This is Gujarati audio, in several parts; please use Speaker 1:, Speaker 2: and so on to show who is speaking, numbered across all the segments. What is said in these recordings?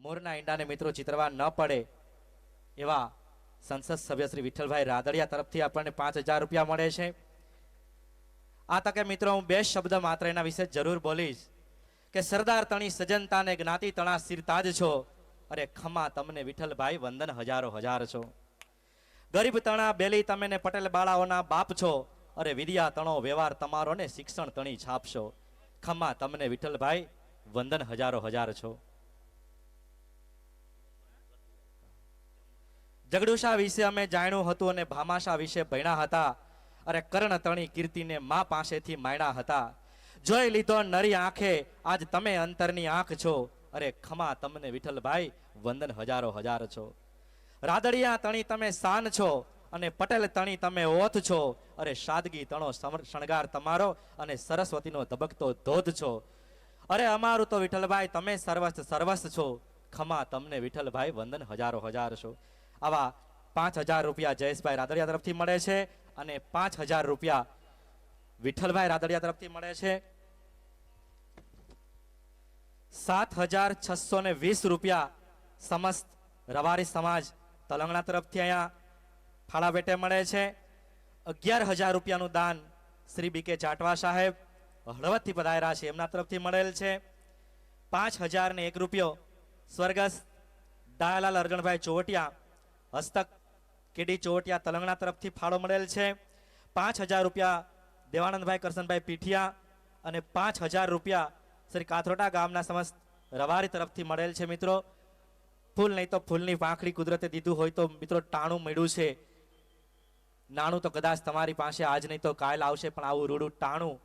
Speaker 1: મોરના ઈંડાને મિત્રો ચિતરવા ન પડે એવા સંસદ સભ્ય શ્રી વિઠ્ઠલભાઈ રાદડિયા તરફથી આપણને 5000 રૂપિયા મળે છે. આ તકે મિત્રો હું બે શબ્દ માત્ર એના વિશે જરૂર બોલીશ કે સરદાર તણી સજનતાને જ્ઞાતિ તણા સિરતાજ છો. અરે ખમા તમને વિઠ્ઠલભાઈ વંદન હજારો હજાર છો. ગરીબ તણા બેલી તમે ને પટેલ બાળાઓના બાપ છો. અરે વિદ્યા તણો વ્યવહાર તમારો ને શિક્ષણ તણી છાપશો. ખમા તમને વિઠ્ઠલભાઈ વંદન હજારો હજાર છો. જગડુશા વિશે અમે જાણ્યું હતું અને ભામાશા વિશે ભણ્યા હતા. અરે કર્ણ તણી કીર્તિને મા પાસેથી માણ્યા હતા. જોઈ લીધો નરી આંખે આજ તમે અંતરની આંખ છો. અરે ખમા તમને વિઠ્ઠલભાઈ વંદન હજારો હજાર છો. રાદડિયા તણી તમે શાન છો અને પટેલ તણી તમે ઓથ છો. અરે સાદગી તણો શણગાર તમારો અને સરસ્વતીનો ધબકતો ધોધ છો. અરે અમારું તો વિઠ્ઠલભાઈ તમે સર્વસ્વ છો. ખમા તમને વિઠ્ઠલભાઈ વંદન હજારો હજાર છો. આવા 5000 રૂપિયા જયેશભાઈ રાદડિયા તરફથી મળે છે અને 5000 રૂપિયા વિઠ્ઠલભાઈ રાદડિયા તરફથી મળે છે. 7620 રૂપિયા સમસ્ત રવારી સમાજ તલંગણા તરફથી અહીંયા ફાળા પેટે મળે છે. 11000 રૂપિયાનું દાન શ્રી બીકે જાટવા સાહેબ હળવદથી પધાર્યા છે એમના તરફથી મળેલ છે. 5001 રૂપિયો સ્વર્ગસ્થ ડાયાલાલ અરજણભાઈ ચોવટિયા હસ્તક કેડી ચોવટિયા તલંગણા તરફથી ફાળો મળેલ છે. 5000 રૂપિયા દેવાનંદભાઈ કરશનભાઈ પીઠિયા અને 5000 રૂપિયા શ્રી કાથરોટા ગામના સમસ્ત રવારી તરફથી મળેલ છે. મિત્રો ફૂલ નહીં તો ફૂલની પાંખડી કુદરતે દીધું હોય તો મિત્રો ટાણું મળ્યું છે. નાણું તો કદાચ તમારી પાસે આજ નહીં તો કાલ આવશે, પણ આવું રૂડું ટાણું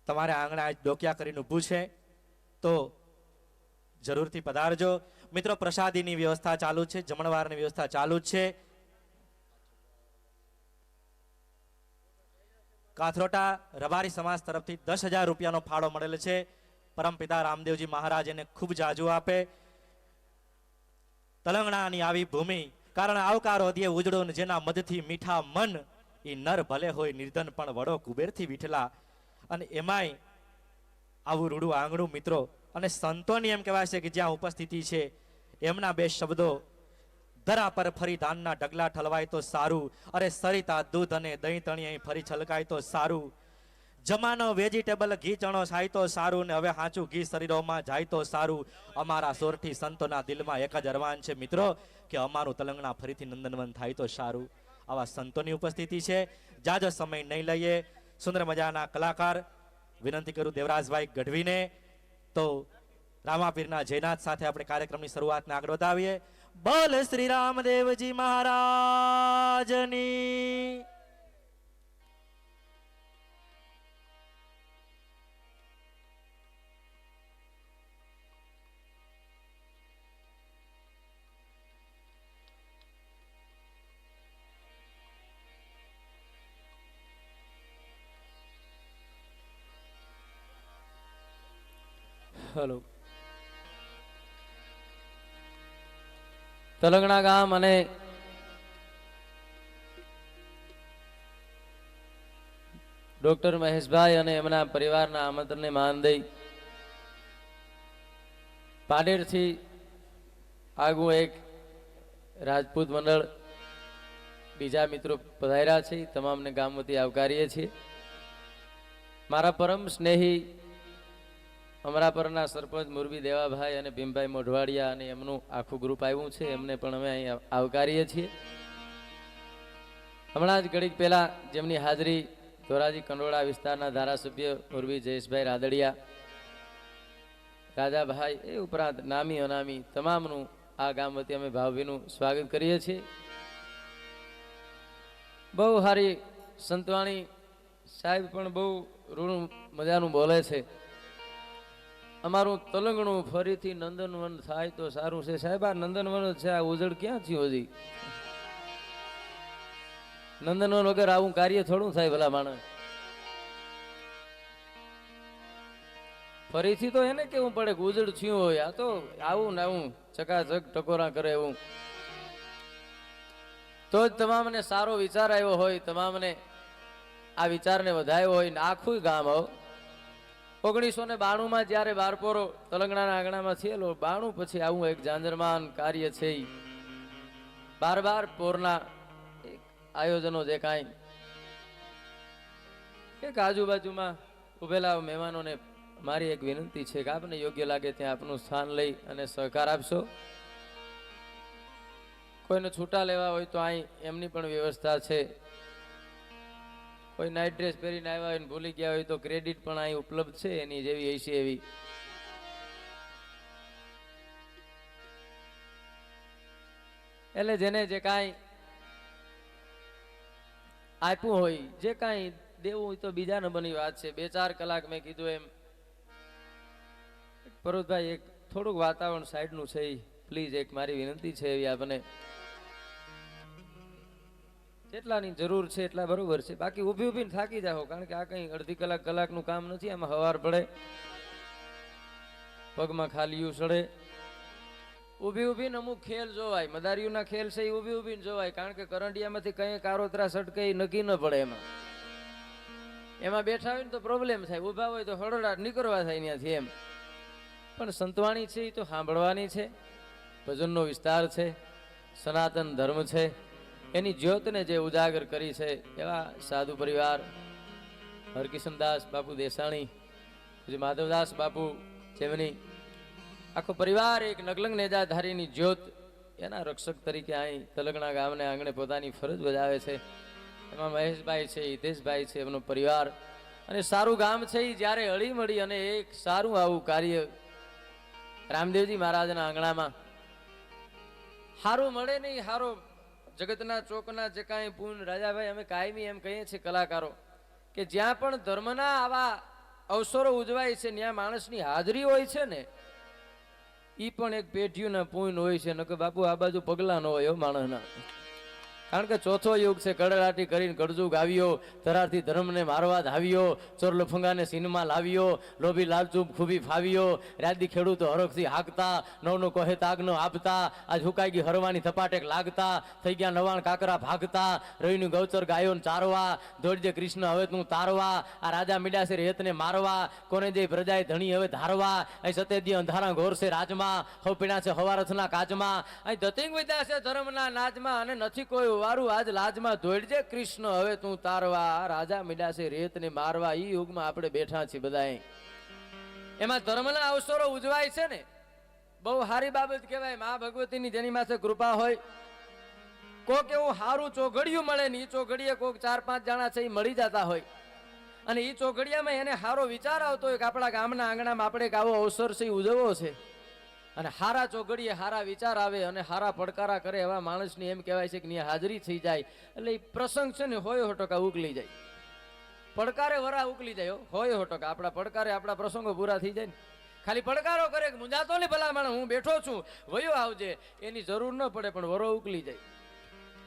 Speaker 1: તમારે આંગણે આજ ડોકિયા કરીને ઊભું છે તો જરૂરથી પધારજો. મિત્રો પ્રસાદીની વ્યવસ્થા ચાલુ છે, જમણવારની વ્યવસ્થા ચાલુ છે. કાથરોટા રબારી સમાજ તરફથી 10000 રૂપિયાનો ફાળો મળેલ છે. પરમપિતા રામદેવજી મહારાજ એને ખૂબ જાજુ આપે. તલંગણાની આવી ભૂમિ કારણ આવકારો દે ઉજળો જેના મધથી મીઠા મન એ નર ભલે હોય નિર્ધન પણ વડો કુબેરથી વિઠલા. અને એમાંય આવું રૂડું આંગણું મિત્રો અને સંતોની એમ કહેવાય છે કે જ્યાં ઉપસ્થિતિ છે એમના બે શબ્દો ધરા પર ફરી ધાનના ઢગલા ઠલવાય તો સારું. અરે સરિતા દૂધ અને દહીં તણી અહીં ફરી છલકાય તો સારું. જમાનો વેજીટેબલ ઘી ચણો થાય તો સારું ને હવે હાચું ઘી શરીરોમાં જાય તો સારું. અમારા સોરઠી સંતોના દિલમાં એક જ અરમાન છે મિત્રો કે અમારું તલંગણા ફરીથી નંદનવન થાય તો સારું. આવા સંતોની ઉપસ્થિતિ છે. જાજો સમય નહીં લઈએ. સુંદર મજાના કલાકાર વિનંતી કરું દેવરાજભાઈ ગઢવીને. તો રામાપીરના જયનાથ સાથે આપણે કાર્યક્રમની શરૂઆતને આગળ વધાવીએ. બોલ શ્રી રામદેવજી મહારાજની.
Speaker 2: હેલો. તલંગણા ગામ અને ડોક્ટર મહેશભાઈ અને એમના પરિવારના આમંત્રણને માન દઈ પાડેરથી આગું એક રાજપૂત મંડળ બીજા મિત્રો પધાર્યા છે. તમામને ગામ વતી આવકારીએ છીએ. મારા પરમ સ્નેહી અમરાપરના સરપંચ મુરબી દેવાભાઈ અને ભીમભાઈ મોઢવાડિયા અને એમનું આખું ગ્રુપ આવ્યું છે, એમને પણ અમે અહીં આવકારીએ છીએ. હમણાં જ ઘડીક પહેલા જેમની હાજરી ધોરાજી કંડોળા વિસ્તારના ધારાસભ્ય મુરબી જયેશભાઈ રાદડિયા, રાજાભાઈ એ ઉપરાંત નામી અનામી તમામનું આ ગામ વતી અમે ભાવભીનું સ્વાગત કરીએ છીએ. બહુ સારી સંતવાણી સાહેબ પણ બહુ રૂણું મજાનું બોલે છે. અમારું તલંગણું ફરીથી નંદનવન થાય તો સારું છે. સાહેબ આ નંદનવન છે, આ ઉજળ ક્યાં થયું હજી? નંદનવન વગર આવું કાર્ય થોડું થાય ભલા માણસ? ફરીથી તો એને કેવું પડે કે ઉજળ થયું હોય. આ તો આવું ને આવું ચકાચક ટકોરા કરે એવું તો જ તમામને સારો વિચાર આવ્યો હોય, તમામને આ વિચારને વધાયો હોય ને આખું ગામ આવો 1992 જ્યારે બારપોરો તલંગણાના આંગણામાં થયેલો 92 પછી આવું એક જાંજરમાન કાર્ય છે ઈ. બાર પોરના એક આયોજનો જે કાંઈ એક આજુબાજુમાં ઉભેલા મહેમાનોને મારી એક વિનંતી છે કે આપને યોગ્ય લાગે ત્યાં આપનું સ્થાન લઈ અને સહકાર આપશો. કોઈને છૂટા લેવા હોય તો અહીં એમની પણ વ્યવસ્થા છે. કોઈ નાઇટ ડ્રેસ પહેરીને આવ્યા હોય ને ભૂલી ગયા હોય તો ક્રેડિટ પણ અહીં ઉપલબ્ધ છે એની જેવી હશે એવી. એટલે જેને જે કાંઈ આપ્યું હોય, જે કાંઈ દેવું હોય તો બીજા નંબરની વાત છે. 2-4 કલાક મેં કીધું એમ પરોતભાઈ એક થોડુંક વાતાવરણ સાઈડનું છે, પ્લીઝ એક મારી વિનંતી છે એવી આપને. જેટલાની જરૂર છે એટલા બરોબર છે, બાકી ઊભી ઊભીને થાકી જાઓ, કારણ કે આ કંઈ અડધી કલાકનું કામ નથી. આમાં હવાર પડે, પગમાં ખાલીયું સડે. ઊભી ઊભીને અમુક ખેલ જોવાય, મદારીઓના ખેલ છે એ ઊભી ઊભીને જોવાય, કારણ કે કરંડિયામાંથી કઈ કારોતરા સટકે નક્કી ન પડે. એમાં બેઠા હોય ને તો પ્રોબ્લેમ થાય, ઊભા હોય તો હળડાટ નીકળવા થાય ત્યાંથી એમ. પણ સંતવાણી છે એ તો સાંભળવાની છે. ભજનનો વિસ્તાર છે, સનાતન ધર્મ છે, એની જ્યોતને જે ઉજાગર કરી છે એવા સાધુ પરિવાર હરકિશનદાસ બાપુ દેસાણી, પછી માધવદાસ બાપુ, જેમની આખો પરિવાર એક નગલંગ નેજાધારીની જ્યોત એના રક્ષક તરીકે અહીં તલગણા ગામને આંગણે પોતાની ફરજ બજાવે છે. એમાં મહેશભાઈ છે, હિતેશભાઈ છે, એમનો પરિવાર. અને સારું ગામ છે એ જ્યારે હળી મળી અને એક સારું આવું કાર્ય રામદેવજી મહારાજના આંગણામાં સારું મળે નહીં, સારો જગતના ચોકના જે કાંઈ પૂન રાજાભાઈ અમે કાયમી એમ કહીએ છીએ કલાકારો કે જ્યાં પણ ધર્મના આવા અવસરો ઉજવાય છે ત્યાં માણસની હાજરી હોય છે ને ઈ પણ એક પેઢીઓના પૂન હોય છે. નકર બાપુ આ બાજુ પગલા ન હોય માણસના. કારણ કે ચોથો યુગ છે, કડલાટી કરીને કડજુગ આવ્યો, તરારથી ધર્મને મારવા ધાવ્યો, ચોર લફંગાને સીનમાં લાવ્યો, લોભી લાલચુપ ખૂબી ફાવ્યો, રાદી ખેડૂતો હરખથી હાકતા, નવનું કોહે તાગનો આપતા, આજ હુકાઈ ગઈ હરવાની થપાટેક લાગતા, થઈ ગયા નવાણ કાકરા ભાગતા, રવિનું ગૌચર ગાયોને ચારવા, દોડજે કૃષ્ણ હવે તું તારવા, આ રાજા મીડા છે રેતને મારવા, કોને જે પ્રજાએ ધણી હવે ધારવા, અહીં સતેદી અંધારા ઘોર છે રાજમાં, હવ પીણા છે હવારથના કાચમાં, અહીં દતિંગ વિદ્યા છે ધર્મના નાચમાં, અને નથી કોઈ વારું આજ લાજમાં, દોડજે કૃષ્ણ હવે તું તારવા, રાજા મીડા છે રેતને મારવા. ઈ યુગમાં આપણે બેઠા છીએ બધા. એમાં ધર્મના અવસરો ઉજવાય છે ને, બહુ સારી બાબત કહેવાય. મા ભગવતીની જેની માથે કૃપા હોય, કોક એવું સારું ચોઘડિયું મળે ને, ઈ ચોઘડીએ કોક 4-5 જણા છે એ મળી જતા હોય, અને ઈ ચોઘડિયામાં એને સારો વિચાર આવતો હોય કે આપણા ગામના આંગણામાં આપણે એક આવો અવસર છે ઉજવવો છે, અને હારા ચોઘડીએ હારા વિચાર આવે અને હારા પડકારા કરે એવા માણસની એમ કહેવાય છે કે ની હાજરી થઈ જાય એટલે એ પ્રસંગ છે ને 100% ઉકલી જાય. પડકારે વરા ઉકલી જાય, 100%. આપણા પડકારે આપણા પ્રસંગો પૂરા થઈ જાય ને. ખાલી પડકારો કરે કે મુંજાતો ને ભલા માણસ, હું બેઠો છું, વયો આવજે, એની જરૂર ન પડે, પણ વરો ઉકલી જાય.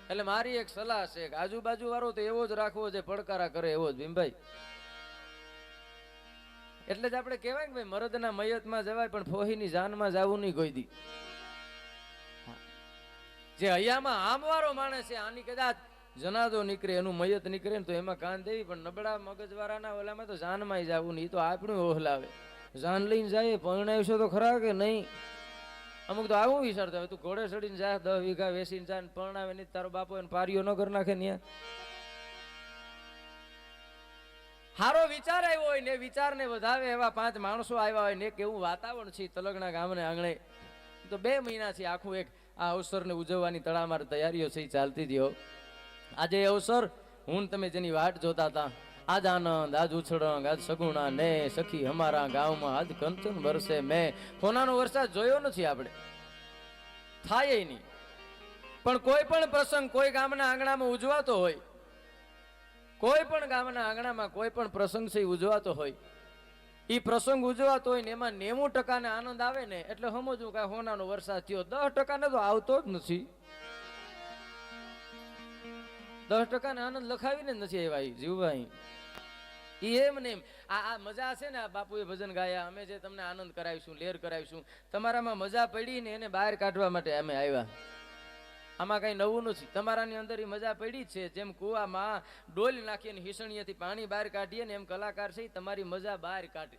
Speaker 2: એટલે મારી એક સલાહ છે કે આજુબાજુ વાળો તો એવો જ રાખવો છે, પડકારા કરે એવો જ. ભીમભાઈ, એટલે જ આપણે કહેવાય ને ભાઈ, મરદના મયતમાં જવાય પણ ફોહીની જાનમાં જવું નહીં કોઈ દી. જે હૈયામાં આમવાળો માણસ છે, આની કદાચ જનાદો નીકળે, એનું મયત નીકળે ને તો એમાં કાન દેવી, પણ નબળા મગજવાળાના ઓલામાં તો જાનમાં જવું નહીં. એ તો આપણું ઓહલાવે, જાન લઈને જાય, પરણાવશો તો ખરા કે નહીં. અમુક તો આવું વિચારતા હોય, તું ઘોડે ચડીને જાય, 10 વીઘા વેસીને જાય ને પરણાવે નહીં, તારો બાપો એને પારીઓ ન કરી નાખે ને. હારો વિચાર આવ્યો હોય ને વિચારને વધાવે એવા 5 માણસો આવ્યા હોય ને એક એવું વાતાવરણ છે તલગણા ગામને આંગણે, તો 2 મહિનાથી આખું એક આ અવસરને ઉજવવાની તડામાર તૈયારીઓ છે ચાલતી હતી. આજે અવસર હું તમે જેની વાટ જોતા હતા, આજ આનંદ, આજ ઉછળંગ, આજ સગુણા ને સખી અમારા ગામમાં, આજ કંચન વરસે. મેં સોનાનો વરસાદ જોયો નથી, આપણે થાય નહીં, પણ કોઈ પણ પ્રસંગ કોઈ ગામના આંગણામાં ઉજવાતો હોય, કોઈ પણ ગામના આંગણામાં કોઈ પણ પ્રસંગ છે ઉજવાતો હોય, એ પ્રસંગ ઉજવાતો હોય ને એમાં 90% ને આનંદ આવે ને, એટલે સમજવું કે હોનાનો વરસાદ થયો. 10% ને તો આવતો જ નથી. 10% ને આનંદ લખાવીને નથી આવ્યા જીવભાઈ. એમ ને એમ આ મજા છે ને, આ બાપુએ ભજન ગાયા, અમે જે તમને આનંદ કરાવીશું, લેર કરાવીશું, તમારામાં મજા પડી ને એને બહાર કાઢવા માટે અમે આવ્યા. આમાં કઈ નવું નથી, તમારાની અંદર મજા પડી જ છે. જેમ કુવામાં ડોલ નાખીને હિસણીએથી પાણી બહાર કાઢીએ ને, એમ કલાકાર છે તમારી મજા બહાર કાઢે.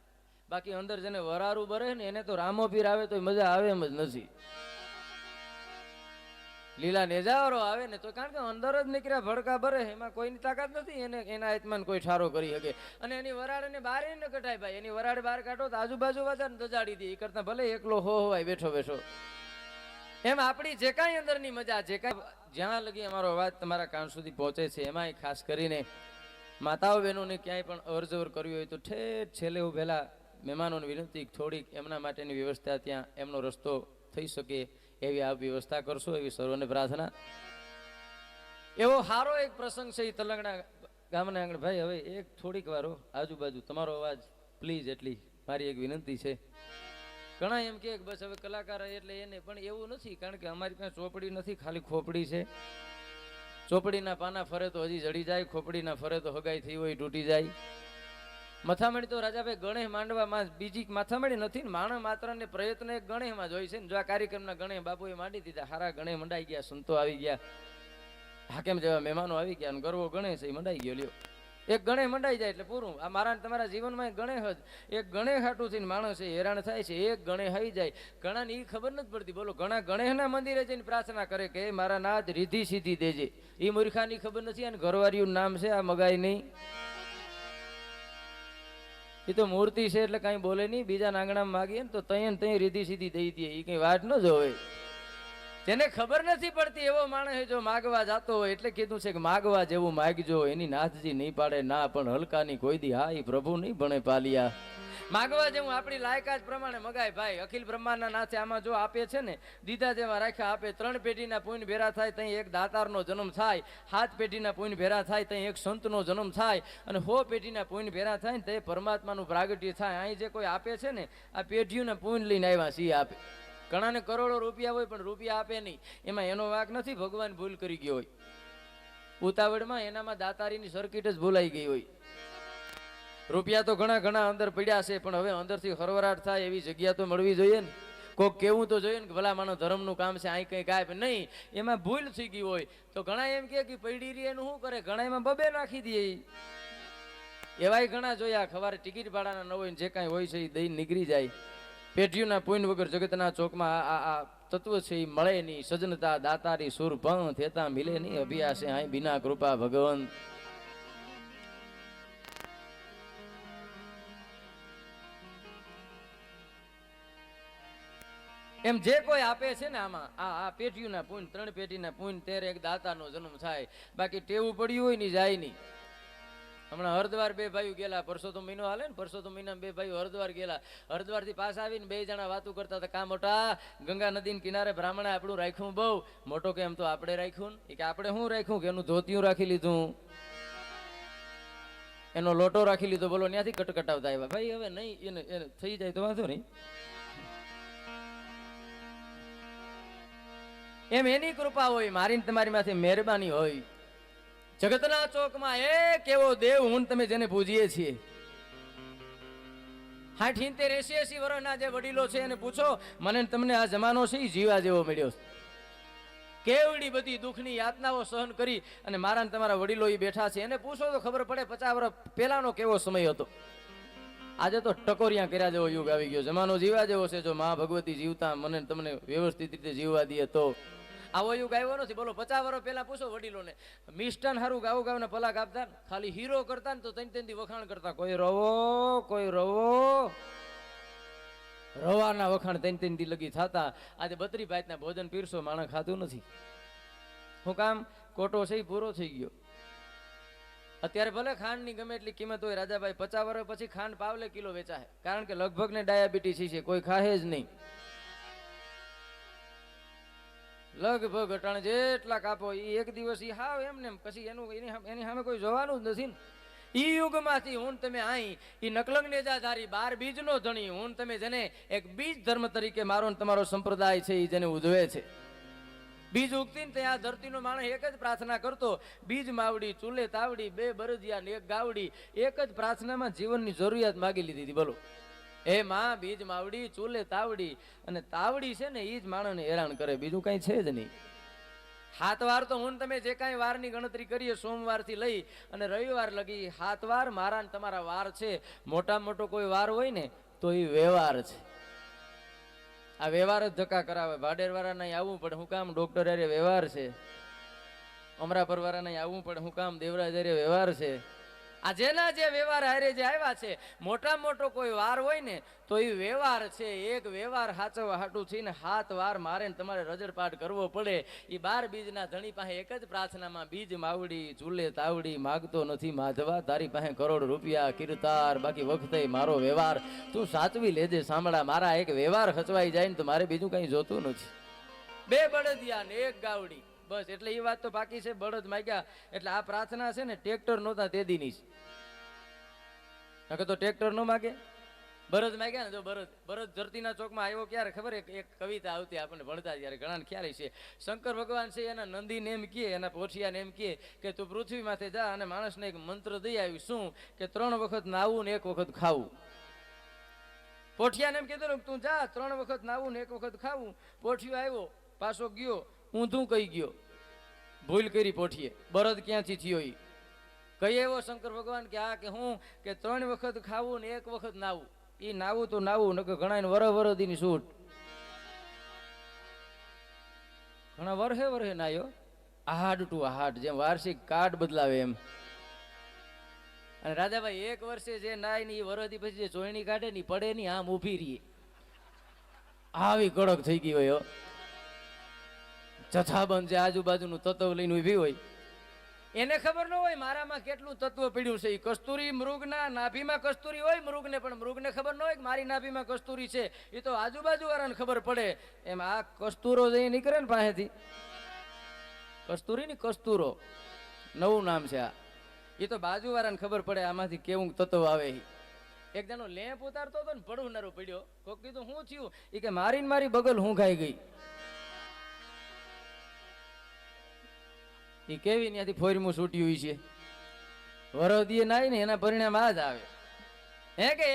Speaker 2: બાકી અંદર જેને વરારું ભરે ને એને તો રામો પીર આવે તો મજા આવે એમ જ નથી. લીલા નેજાવાળો આવે ને તો કારણ કે અંદર જ નીકળ્યા ભડકા ભરે એમાં કોઈની તાકાત નથી એને એના આત્માને કોઈ ઠારો કરી શકે. અને એની વરાળને બહાર ન કઢાય ભાઈ. એની વરાળ બહાર કાઢો તો આજુબાજુ વાળાને દજાડી દે. એ કરતા ભલે એકલો હોય બેઠો બેઠો. એમ આપણી જે કાંઈ અંદરની મજા, જે કાંઈ જ્યાં લગી અમારો અવાજ તમારા કાન સુધી પહોંચે છે એમાંય ખાસ કરીને માતાઓ બહેનોને ક્યાંય પણ અવરજવર કરવી હોય તો ઠેઠ છેલ્લે હું પહેલાં મહેમાનોને વિનંતી થોડીક એમના માટેની વ્યવસ્થા ત્યાં એમનો રસ્તો થઈ શકે એવી આપ વ્યવસ્થા કરશો એવી સર્વને પ્રાર્થના. એવો સારો એક પ્રસંગ છે એ તલંગણા ગામના આંગણ. ભાઈ હવે એક થોડીક વારો આજુબાજુ તમારો અવાજ પ્લીઝ એટલી મારી એક વિનંતી છે. ઘણા એમ કે બસ હવે કલાકાર એટલે એને, પણ એવું નથી. કારણ કે અમારી પાસે ચોપડી નથી, ખાલી ખોપડી છે. ચોપડીના પાના ફરે તો હજી જડી જાય, ખોપડીના ફરે તો હગાઈ થઈ હોય તૂટી જાય. મથામણી તો રાજાભાઈ ગણેશ માંડવામાં બીજી માથામણી નથી ને, માણસ માત્ર ને પ્રયત્ન એક ગણેશમાં જ હોય છે ને. જો આ કાર્યક્રમના ગણેશ બાપુએ માંડી દીધા, હારા ગણેશ મંડાઈ ગયા, સંતો આવી ગયા, હાકેમ જેવા મહેમાનો આવી ગયા, અને ગરવો ગણેશ એ મંડાઈ ગયો. લ્યો એક ગણેશ મંડાઈ જાય એટલે પૂરું. આ મારા તમારા જીવનમાં ગણેશ જ, એક ગણેશ હાટું થઈને માણસ હેરાન થાય છે. એક ગણેશ આવી જાય, ઘણાને એ ખબર નથી પડતી. બોલો ઘણા ગણેશના મંદિરે જઈને પ્રાર્થના કરે કે મારા નાથ રીધી સીધી દેજે. એ મૂર્ખાની ખબર નથી. અને ઘરવાળીનું નામ છે આ મગાઈ નહીં. એ તો મૂર્તિ છે એટલે કઈ બોલે નહીં. બીજા આંગણામાં માગીએ ને તો તઈ રીધી સીધી દઈ દે. એ કઈ વાત ન જોવે. જેને ખબર નથી પડતી એવો માણસ જો માગવા જતો હોય એટલે કીધું છે કે માગવા જેવું માગજો, એની નાથજી નહીં પાડે ના, પણ હલકાની કોઈ દી હા એ પ્રભુ નહીં ભણે પાલિયા. માગવા જેવું આપણી લાયકાત પ્રમાણે મગાય ભાઈ. અખિલ બ્રહ્માંડના નાથે આમાં જો આપે છે ને દીધા જેવા રાખ્યા આપે. 3 પેઢીના પુણ્ય ભેરા થાય ત્યાં એક દાતારનો જન્મ થાય, 7 પેઢીના પુણ્ય ભેરા થાય ત્યાં એક સંતનો જન્મ થાય, અને 100 પેઢીના પુણ્ય ભેરા થાય ને તે પરમાત્માનું પ્રાગટ્ય થાય. અહીં જે કોઈ આપે છે ને આ પેઢીઓના પુણ્ય લઈને આવ્યા સી આપે. ઘણાને કરોડો રૂપિયા હોય પણ રૂપિયા આપે નહીં. એમાં એનો વાંક નથી, ભગવાન ભૂલ કરી ગયો હોય. ઉતાવળમાં એનામાં દાતારીની સર્કિટ જ ભૂલાઈ ગઈ હોય. રૂપિયા તો ઘણા ઘણા અંદર પડ્યા છે, પણ હવે અંદરથી હરવરાટ થાય એવી જગ્યા તો મળવી જોઈએ ને. કોક કેવું તો જોઈએ ને કે ભલા માનો ધર્મનું કામ છે, અહીં કંઈ ગાય નહીં. એમાં ભૂલ થઈ ગઈ હોય તો ઘણા એમ કે પડી રહી એનું શું કરે, ઘણા એમાં બબે નાખી દે. એવાય ઘણા જોયા. ખવારે ટિકિટ ભાડાના ન હોય જે કાંઈ હોય છે એ દઈ નીકળી જાય. પેઢીઓના પુણ્ય વગર જગતના ચોકમાં આ તત્વ છે એ મળે નહીં. સજનતા દાતારી સુર પંથ હેતા મિલે નહીં, અભિયાસે અહીં બિના કૃપા ભગવંત. એમ જે કોઈ આપે છે ને આમાં આ પેઢીઓના પુણ્ય, 3 પેઢીના પુણ્ય, 13 એક દાતાનો જન્મ થાય. બાકી ટેવું પડ્યું હોય ને જાય નહીં. હમણાં હરદ્વાર 2 ભાઈઓ ગયેલા, પરસોત્તમ મહિનો હાલે ને, પરસોત્તમ મહિનામાં 2 ભાઈઓ હરદ્વાર ગયેલા. હરદ્વાર થી પાછા આવીને 2 જણા વાતું કરતા હતા. કા મોટા ગંગા નદીના કિનારે બ્રાહ્મણે આપણું રાખ્યું બહુ મોટો, કે એમ તો આપણે રાખ્યું ને. કે આપણે શું રાખ્યું, કે એનું ધોતિયું રાખી લીધું, એનો લોટો રાખી લીધો. બોલો ત્યાંથી કટકટાવતા આવ્યા. ભાઈ હવે નહીં, એને થઈ જાય તો વાંધો નહીં. એમ એની કૃપા હોય, મારી તમારી માથે મહેરબાની હોય. જગતના ચોકમાં એક એવો દેવ હું તમે જેને પૂજીએ છીએ, 60, 70, 80 વર્ષના જે વડીલો છે એને પૂછો મને તમને આ જમાનો છે જીવા જેવો મળ્યો છે. કેવડી બધી દુઃખની યાતનાઓ સહન કરી અને મારા ને તમારા વડીલો એ બેઠા છે. એને પૂછો તો ખબર પડે 50 વર્ષ પહેલાનો કેવો સમય હતો. આજે તો ટકોરિયા કર્યા જેવો યુગ આવી ગયો. જમાનો જીવા જેવો છે. જો મા ભગવતી જીવતા મને તમને વ્યવસ્થિત રીતે જીવવા દે તો આવો યુગ આવ્યો નથી. બોલો 50 વર્ષ પહેલા પૂછો વડીલોને, મિષ્ટાન હારું ગાવ ગાવ ને પલાક આપતા, ખાલી હીરો કરતા ને તો 3 દી વખાણ કરતા. કોઈ રવો, કોઈ રવો, રવાના વખાણ 3 દી લગી થતા. આજે 32 ભાતના ભોજન પીરસો, માણસ ખાતું નથી. શું કામ? કોટો છે પૂરો થઈ ગયો. અત્યારે ભલે ખાંડની ગમે એટલી કિંમત હોય રાજાભાઈ, 50 વર્ષ પછી ખાંડ પાવલે કિલો વેચાય. કારણ કે લગભગ ને ડાયાબિટીસ છે, કોઈ ખાહે જ નહીં. લગભગ અટાણે જેટલા કાપો એ એક દિવસ ઈ હાવ એમને પછી એની સામે કોઈ જોવાનું જ નથી ને. ઈ યુગમાંથી હું તમે અહીં ઈ નકલંગ નેજાધારી 12 બીજનો ધણી હું તમે જેને એક બીજ ધર્મ તરીકે મારો ને તમારો સંપ્રદાય છે એ જેને ઉજવે છે. બીજ ઉગતી ને ત્યાં ધરતીનો માણસ એક જ પ્રાર્થના કરતો, બીજ માવડી, ચૂલે તાવડી, 2 બરદિયા ને 1 ગાવડી. એક જ પ્રાર્થનામાં જીવનની જરૂરિયાત માગી લીધી હતી. બોલો એ માં બીજ માવડી, ચૂલે તાવડી. અને તાવડી છે ને એ જ માણસને હેરાન કરે, બીજું કઈ છે જ નહીં. 7 વાર તો હું તમે જે કાંઈ વારની ગણતરી કરીએ, સોમવારથી લઈ અને રવિવાર લગી 7 વાર મારા ને તમારા વાર છે. મોટા મોટો કોઈ વાર હોય ને તો એ વ્યવહાર છે. આ વ્યવહાર જ ધક્કા કરાવે. ભાડેરવાળા નહીં આવવું પડે, હું કામ ડોક્ટર હારે વ્યવહાર છે. અમરાપર વાળા નહીં આવવું પડે, હું કામ દેવરાજ હારે વ્યવહાર છે. આ જેના જે વ્યવહાર હારે જે આવ્યા છે, મોટા મોટો કોઈ વાર હોય ને તો એ વ્યવહાર છે. એક વ્યવહાર હાચવવા હાટું થઈને 7 વાર મારે ને તમારે રજરપાટ કરવો પડે. એ 12 બીજના ધણી પાસે એક જ પ્રાર્થનામાં, બીજ માવડી ચૂલે તાવડી, માગતો નથી માધવા, તારી પાસે કરોડ રૂપિયા કીર્તાર, બાકી વખતે મારો વ્યવહાર તું સાચવી લેજે સાંભળા. મારા એક વ્યવહાર ખચવાઈ જાય ને તો મારે બીજું કઈ જોતું નથી. 2 બળદિયા ને 1 ગાવડી, બસ. એટલે એ વાત તો બાકી છે. બળદ માગ્યા એટલે આ પ્રાર્થના છે ને ટ્રેક્ટર નહોતા તે દીની છે. તો ટ્રેક્ટર નો માગે, બળદ માગ્યા ને. તો બળદ ધરતીના ચોકમાં આવ્યો ક્યારે ખબર? એક કવિતા આવતી આપણને ભણતા ત્યારે, ઘણાને ખ્યાલ છે. શંકર ભગવાન છે એના નંદીને એમ કહે, એના પોઠિયાને એમ કહે કે તું પૃથ્વી માથે જા અને માણસને એક મંત્ર દઈ આવી. શું? કે 3 વખત નાવું ને 1 વખત ખાવું. પોઠિયાને એમ કીધું તું જા 3 વખત નાવું ને 1 વખત ખાવું. પોઠિયો આવ્યો, પાછો ગયો, ઊંધું કહી ગયો, ભૂલ કરી પોઠીએ. બળદ ક્યાંથી થયો? ઈ કહી એવો શંકર ભગવાન કે આ કે હું કે 3 વખત ખાવું ને 1 વખત નાવું. ઈ નાવું તો નાવું, નકર ઘણા વરદીની છૂટ. ઘણા વરહે નાયો, આહાડ ટુ આહાડ, જેમ વાર્ષિક કાર્ડ બદલાવે એમ. અને રાજાભાઈ 1 વર્ષે જે નાય ને એ વરદી પછી જે ચોયણી કાઢે ને પડે ની આમ ઊભી રહી, આવી કડક થઈ ગઈ હોય. જથ્થાબંધ જે આજુબાજુનું તત્વ લઈને ઊભી હોય, એને ખબર ન હોય મારામાં કેટલું તત્વ પડ્યું છે. એ કસ્તુરી મૃગના નાભીમાં કસ્તુરી હોય મૃગને, પણ મૃગને ખબર ન હોય કે મારી નાભીમાં કસ્તુરી છે. એ તો આજુબાજુ વાળાને ખબર પડે. એમ આ કસ્તુરો જઈ નીકળે ને પાસેથી, કસ્તુરી ની કસ્તુરો નવું નામ છે આ. એ તો બાજુ વાળાને ખબર પડે આમાંથી કેવું તત્વ આવે. એક જણો લેમ્પ ઉતારતો હતો ને પડુનારો પડ્યો. કોક કીધું શું થયું? એ કે મારી ને મારી બગલ હું ખાઈ ગઈ. એ કેવી ત્યાંથી ફોરમું છૂટ્યું છે. વરદીએ નાય ને એના પરિણામ આ જ આવે. હે કે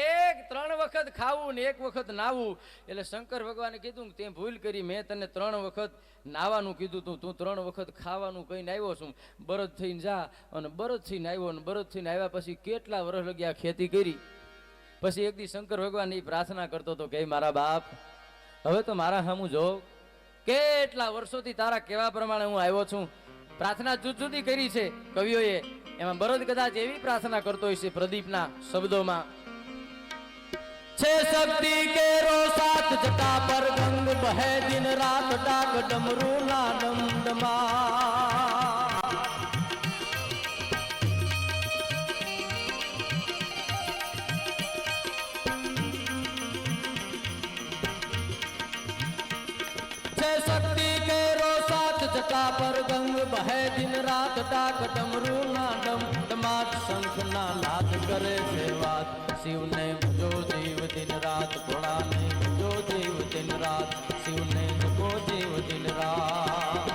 Speaker 2: 3 વખત ખાવું ને 1 વખત નાવું. એટલે શંકર ભગવાને કીધું કે તે ભૂલ કરી, મેં તને 3 વખત નાવાનું કીધું તું 3 વખત ખાવાનું કહીને આવ્યો છું. બળદ થઈને જા. અને બળદ થઈને આવ્યો, અને બળદ થઈને આવ્યા પછી કેટલા વર્ષ લગ્યા ખેતી કરી. પછી એક દી શંકર ભગવાન એ પ્રાર્થના કરતો હતો કે મારા બાપ, હવે તો મારા સામું જો, કેટલા વર્ષોથી તારા કેવા પ્રમાણે હું આવ્યો છું. પ્રાર્થના જુદી કરી છે કવિઓએ. એમાં બળદ કદાચ એવી પ્રાર્થના કરતો હોય છે પ્રદીપના શબ્દોમાં, છે શક્તિ કેરો સાત જટા પર ગંગ બહે દિન રાત ડાક ડમરૂ ના ડમડમા. છે શક્તિ કેરો સાત જટા પર ગંગ બહે દિન રાત ડાક ડમરૂ ના ડમડમાટ. શંખ ના નાદ કરે છે વાત, શિવને ભજો જીવ દિન રાત, ભોળાને ભજો જીવ દિન રાત, શિવને ભજો જીવ દિન રાત.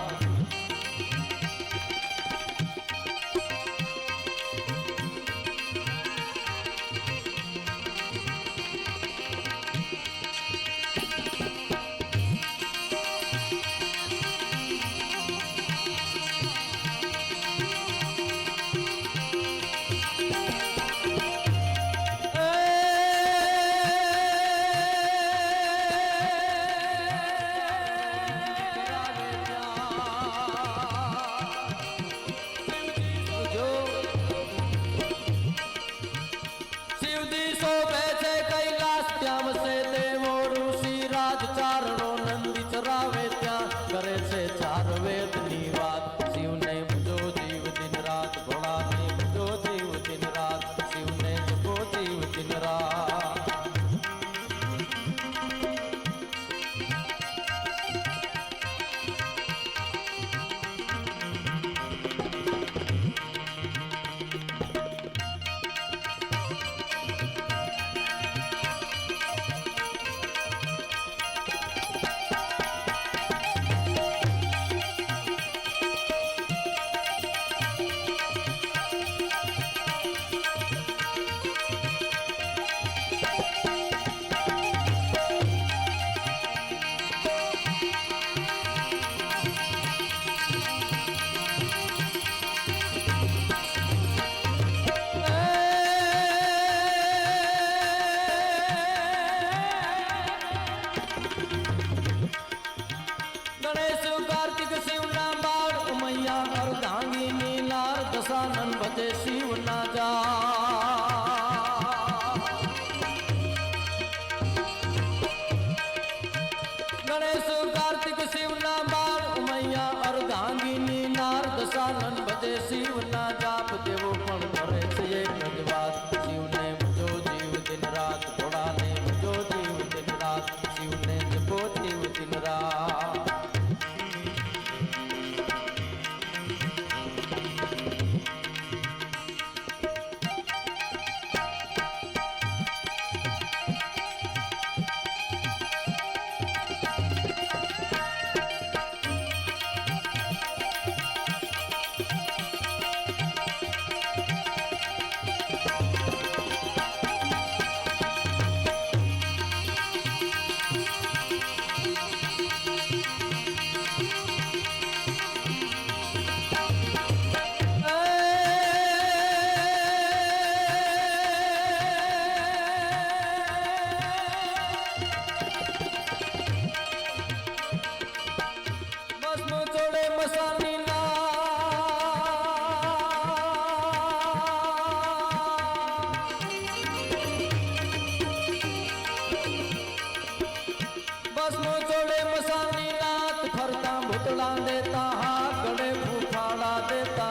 Speaker 2: ભસ્મો જોડે મસાની નાત ફરતા ભૂતળા દેતા હા ગળે ફૂફાડા દેતા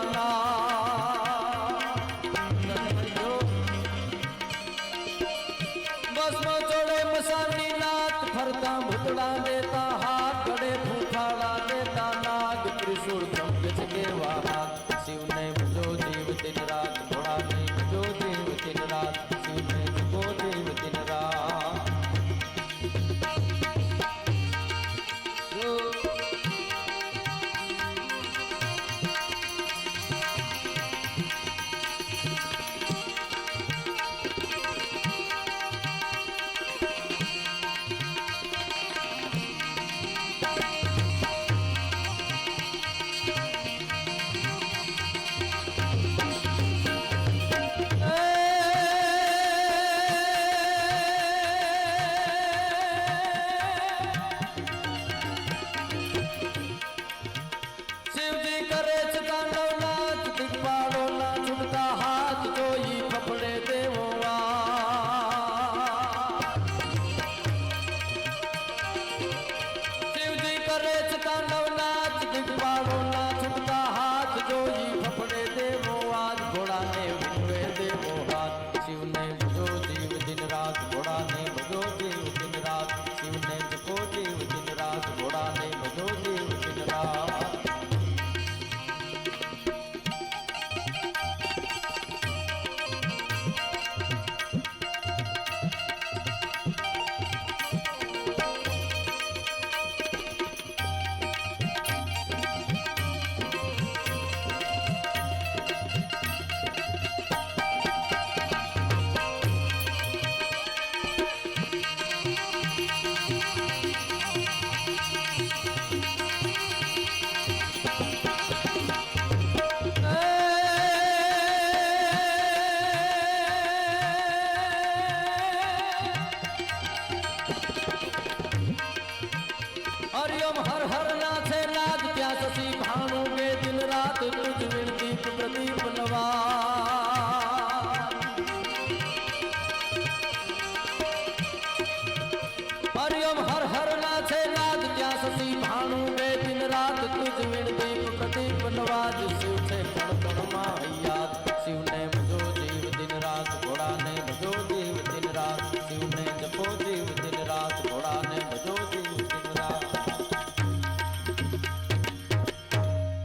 Speaker 2: ભસ્મો જોડે મસાની નાત ફરતા ભૂતળા દેતા હા ગળે ફૂફાડા દેતા નાગ ત્રિશુળ ધમકે છે કેવા હાથ શિવને ભજો જીવ દિન રાત ભોળાને ભજો જીવ દિન રાત શિવને ભજો જીવ દિન રાત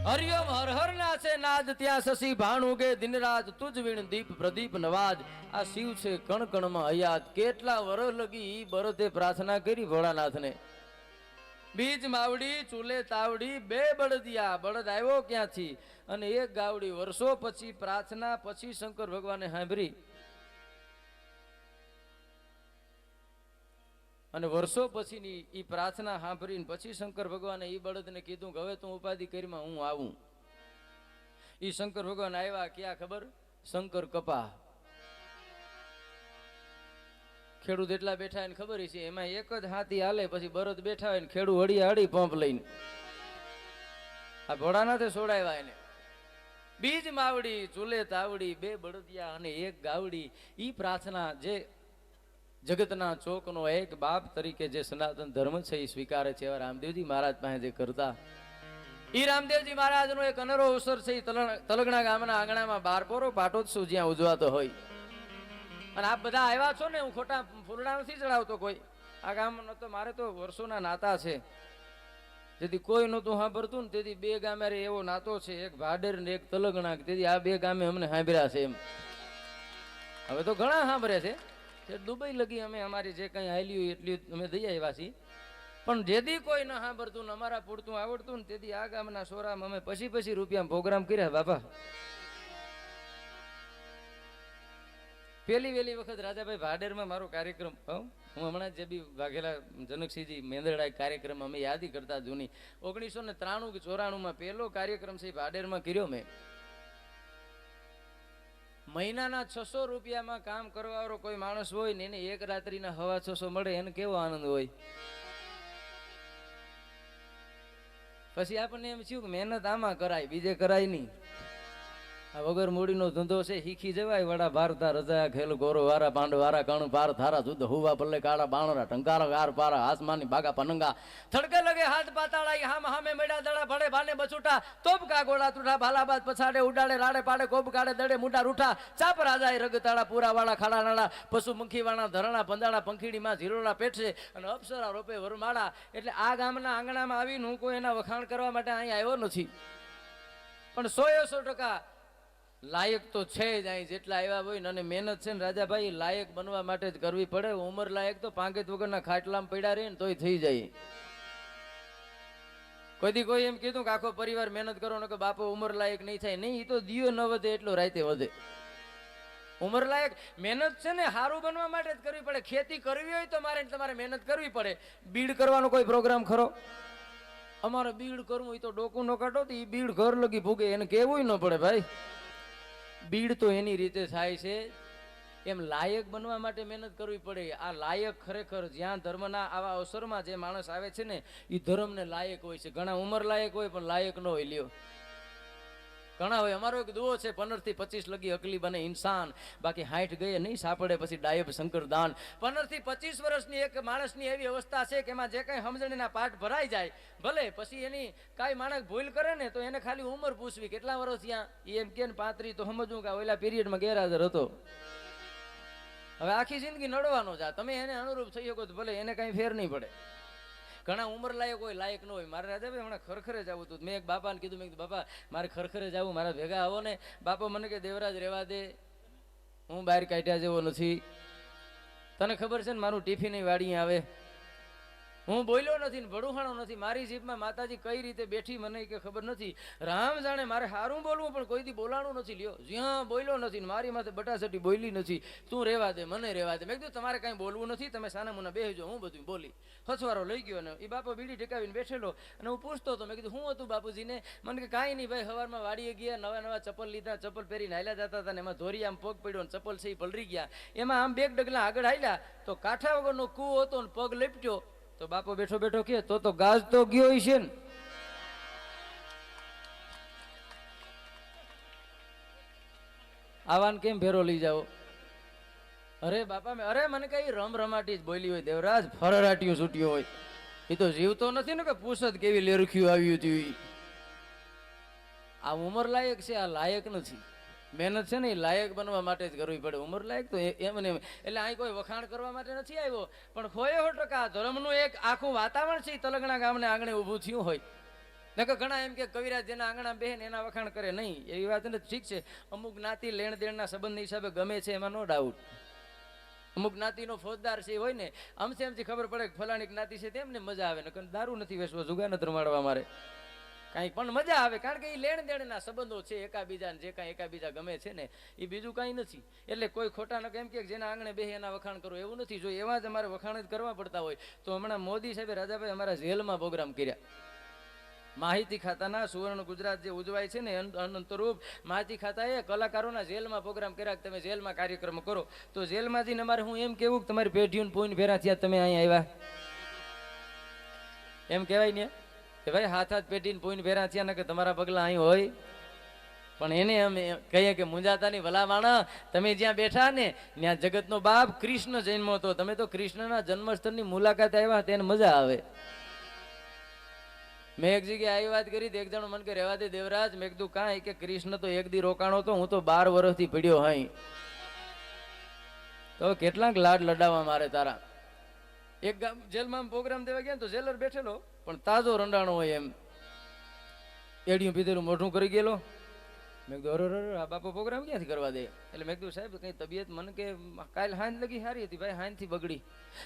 Speaker 2: હરિયમ હર હર ના છે નાદ ત્યાં શશી ભાણું કે દિન રાત તુજ વીણ દીપ પ્રદીપ નવાજ આ શિવ છે કણ કણમાં હયાત કેટલા વર્ષ લગી ઈ બરતે પ્રાર્થના કરી ભોળાનાથને બીજ માવડી ચૂલે તાવડી બે બળદિયા બળદ આવ્યો ક્યાંથી અને એક ગાવડી વર્ષો પછી પ્રાર્થના પછી શંકર ભગવાને સાંભળી અને વર્ષો પછીની ઈ પ્રાર્થના સાંભળીને પછી શંકર ભગવાને ઈ બળદને કીધું કે હવે તું ઉપાધિ કરીમાં હું આવું ઈ શંકર ભગવાન આવ્યા ક્યાં ખબર શંકર કપા ખેડૂત એટલા બેઠા એને ખબર છે એમાં એક જ હાથી હાલે પછી બળદ બેઠા હોય ને ખેડૂત હળી હળી પંપ લઈને આ ભોળાનાથે છોડાવ્યા એને બીજ માવડી ચૂલે તાવડી બે બળદિયા અને એક ગાવડી ઈ પ્રાર્થના જે જગતના ચોકનો એક બાપ તરીકે જે સનાતન ધર્મ છે એ સ્વીકારે છે એવા રામદેવજી મહારાજ પાસે જે કરતા ઈ રામદેવજી મહારાજનો એક અનેરો અવસર છે તલગણા ગામના આંગણામાં બારપોરો પાટોત્સવ જ્યાં ઉજવાતો હોય અને આપ બધા આવ્યા છો ને હું ખોટા ફૂલડા નથી ચડાવતો કોઈ આ ગામનો તો મારે તો વર્ષોના નાતા છે જેથી કોઈ નહોતું સાંભળતું ને તેથી બે ગામે એવો નાતો છે એક ભાડેર ને એક તલગણા તેથી આ બે ગામે અમને સાંભળ્યા છે એમ હવે તો ઘણા સાંભળે છે દુબઈ લગી અમે અમારી જે કઈ હાલ્યું એટલી અમે દઈ આવ્યા છીએ પણ જેથી કોઈ ન સાંભળતું ને અમારા પૂરતું આવડતું ને તેથી આ ગામના સોરામાં અમે પછી રૂપિયા પ્રોગ્રામ કર્યા બાપા પેલી વેલી વખત રાજાભાઈ ભાડેરમાં મારો કાર્યક્રમ હું હમણાં જે બી વાઘેલા જનકસિંહજી મેંદરડા કાર્યક્રમ અમે યાદી કરતા જૂની 1993 કે 94 પહેલો કાર્યક્રમ છે ભાડેરમાં કર્યો મેં મહિનાના 600 રૂપિયામાં કામ કરવાવાળો કોઈ માણસ હોય ને એને એક રાત્રિના 650 મળે એને કેવો આનંદ હોય પછી આપણને એમ થયું કે મહેનત આમાં કરાય બીજે કરાય નહીં આ વગર મૂડીનો ધંધો છે શીખી જવાય વડા ભારતા રજા ખેલ ગોરો વારા પાંડ વારા કણ પાર થારા શુદ્ધ હુવા પલ્લે કાળા બાણરા ટંકારા ગાર પારા આસમાની ભાગા પનંગા થડકે લગે હાથ પાતાળા હામ હામે મેડા દડા ભડે ભાને બચુટા તોપ કા ગોળા તૂટા ભાલાબાદ પછાડે ઉડાડે રાડે પાડે કોબ કાડે દડે મુડા રૂઠા ચાપ રાજાય રગતાળા પૂરા વાળા ખાડા નાળા પશુ મુખી વાળા ધરણા પંદાળા પંખીડીમાં ઝીરોડા પેટશે અને અપ્સરા રોપે વરમાળા. એટલે આ ગામના આંગણામાં આવીને હું કોઈ એના વખાણ કરવા માટે અહીં આવ્યો નથી, પણ 100% લાયક તો છે જ. અહીં જેટલા આવ્યા હોય ને અને મહેનત છે ને રાજાભાઈ લાયક બનવા માટે જ કરવી પડે. ઉંમર લાયક તો પાંગેત વગરના ખાટલામાં પડ્યા રહે ને તોય થઈ જાય. કોઈથી કોઈ એમ કીધું કે આખો પરિવાર મહેનત કરો ને કે બાપો ઉંમર લાયક નહીં થાય, નહીં, એ તો દિયો ન વધે એટલો રાતે વધે. ઉંમર લાયક મહેનત છે ને સારું બનવા માટે જ કરવી પડે. ખેતી કરવી હોય તો તમારે મહેનત કરવી પડે. બીડ કરવાનો કોઈ પ્રોગ્રામ ખરો? અમારે બીડ કરવું એ તો ડોકું ન કાઢો તો એ બીડ ઘર લગી ભૂગે, એને કહેવું ન પડે ભાઈ. બીડ તો એની રીતે થાય છે. એમ લાયક બનવા માટે મહેનત કરવી પડે. આ લાયક ખરેખર જ્યાં ધર્મના આવા અવસરમાં જે માણસ આવે છે ને એ ધર્મને લાયક હોય છે. ઘણા ઉંમર લાયક હોય પણ લાયક ન હોય. લ્યો ઘણા હોય. અમારો એક દુઓ છે 15 થી 25 લગી અકલી બને ઇન્સાન, બાકી 60 ગયે નહીં સાપડે પછી ડાયબ શંકર દાન. 15 થી 25 વર્ષની એક માણસની એવી અવસ્થા છે કે એમાં જે કઈ સમજણીના પાઠ ભરાઈ જાય, ભલે પછી એની કાંઈ માણસ ભૂલ કરે ને તો એને ખાલી ઉંમર પૂછવી કેટલા વર્ષ ત્યાં, એમ કે 35 તો સમજવું કે ઓલા પીરિયડમાં ગેરહાજર હતો. હવે આખી જિંદગી નડવાનો જ. તમે એને અનુરૂપ થઈ શકો તો ભલે, એને કાંઈ ફેર નહીં પડે. ઘણા ઉંમર લાયક હોય, લાયક ન હોય. મારે રાજાભાઈ હમણાં ખરખરે જવું હતું. મેં એક બાપાને કીધું, મેં કીધું બાપા મારે ખરખરે જવું, મારા ભેગા આવો ને. બાપા મને કે દેવરાજ રહેવા દે, હું બહાર કાઢ્યા જેવો નથી. તને ખબર છે ને મારું ટિફિન વાડી આવે, હું બોલ્યો નથી ને ભડુહાણો નથી. મારી જીભમાં માતાજી કઈ રીતે બેઠી મને કે ખબર નથી. રામ જાણે મારે સારું બોલવું પણ કોઈથી બોલાણું નથી. લ્યો જ્યાં બોલ્યો નથી ને મારી માથે બટાસટી બોલી નથી. તું રહેવા દે, મને રહેવા દે. મેં કીધું તમારે કાંઈ બોલવું નથી, તમે સાના મુના બેસજો, હું બધું બોલી. હસવારો લઈ ગયો ને એ બાપો બીડી ટેકાવીને બેઠેલો અને હું પૂછતો હતો. મેં કીધું શું હતું બાપુજીને? મને કે કાંઈ નહીં ભાઈ, સવારમાં વાડીએ ગયા, નવા ચપ્પલ લીધા, ચપ્પલ પહેરીને હાલ્યા જતા હતા ને એમાં ધોરી આમ પગ પડ્યો ને ચપ્પલ છે એ પલરી ગયા. એમાં આમ 2 ડગલા આગળ હાલ્યા તો કાંઠા વગરનો કૂવો હતો ને પગ લપટ્યો. તો બાપો બેઠો બેઠો કે તો ગાજ તો ગયો છે ને. આવાન કેમ ભેરો લઈ જાઓ? અરે બાપા અરે મને કઈ રમાટી જ બોલી હોય દેવરાજ, ફરરાટીયું છૂટ્યું હોય. એ તો જીવતો નથી ને કે પૂછત કેવી લેરખ્યું આવ્યું હતું. આ ઉંમર લાયક છે, આ લાયક નથી. મહેનત છે ને એ લાયક બનવા માટે જ કરવી પડે. ઉંમર લાયક તો એમ ને એમ. એટલે અહીં કોઈ વખાણ કરવા માટે નથી આવ્યો, પણ 100% ધર્મનું એક આખું વાતાવરણ છે એ તલગણા ગામને આંગણે ઊભું થયું હોય. નકર ઘણા એમ કે કવિરાજ જેના આંગણા બેહે ને એના વખાણ કરે નહીં, એવી વાત નથી. ઠીક છે, અમુક જ્ઞાતિ લેણ દેણના સંબંધ હિસાબે ગમે છે, એમાં નો ડાઉટ. અમુક જ્ઞાતિનો ફોજદાર છે હોય ને, આમથી આમથી ખબર પડે કે ફલાણી જ્ઞાતિ છે તેમને મજા આવે. નકર દારૂ નથી વેચવો, જુગાર નથી રમાડવા મારે, કાંઈ પણ મજા આવે. કારણ કે એ લેણ દેણના સંબંધો છે એકાબીજાને, જે કાંઈ એકાબીજા ગમે છે ને એ બીજું કાંઈ નથી. એટલે કોઈ ખોટા ન કેમ કે જેના આંગણે બેહે એના વખાણ કરો એવું નથી. જો એવા જ અમારે વખાણ જ કરવા પડતા હોય તો હમણાં મોદી સાહેબે રાજાભાઈ અમારા જેલમાં પ્રોગ્રામ કર્યા. માહિતી ખાતાના સુવર્ણ ગુજરાત જે ઉજવાય છે ને અંતરૂપ માહિતી ખાતાએ કલાકારોના જેલમાં પ્રોગ્રામ કર્યા કે તમે જેલમાં કાર્યક્રમ કરો. તો જેલમાં જઈને અમારે હું એમ કેવું કે તમારી પેઢીઓને પોઈન્ટ ફેરા થયા, તમે અહીં આવ્યા એમ કહેવાય ને કે ભાઈ હાથ પેઢીને પોઈન્ટ ફેરા થયા ને કે તમારા પગલા અહીં હોય. પણ એને અમે કહીએ કે મુંજાતાની ભલા માણા, તમે જ્યાં બેઠા ને ત્યાં જગતનો બાપ કૃષ્ણ જન્મો હતો, તમે તો કૃષ્ણના જન્મસ્થળની મુલાકાત આવ્યા, તેને મજા આવે. મેં એક જગ્યાએ આવી વાત કરી, એક જણો મને કે રહેવા દે દેવરાજ. મેં કીધું કાંઈ? કે કૃષ્ણ તો એક દી રોકાણો હતો, હું તો 12 વર્ષથી પડ્યો હાઈ. તો કેટલાક લાડ લડાવવા મારે તારા. એક જેલમાં પ્રોગ્રામ દેવા ગયા તો જેલર બેઠેલો પણ તાજો રંડાણો હોય એમ, એડિયું પીધેલું મોઢું કરી ગયેલો. મેં કીધું અરે આ બાપો પ્રોગ્રામ ક્યાંથી કરવા દે? એટલે મેં કીધું સાહેબ કઈ તબિયત મને કે કાલ હાંજ લગી સારી હતી ભાઈ, હાંજથી બગડી.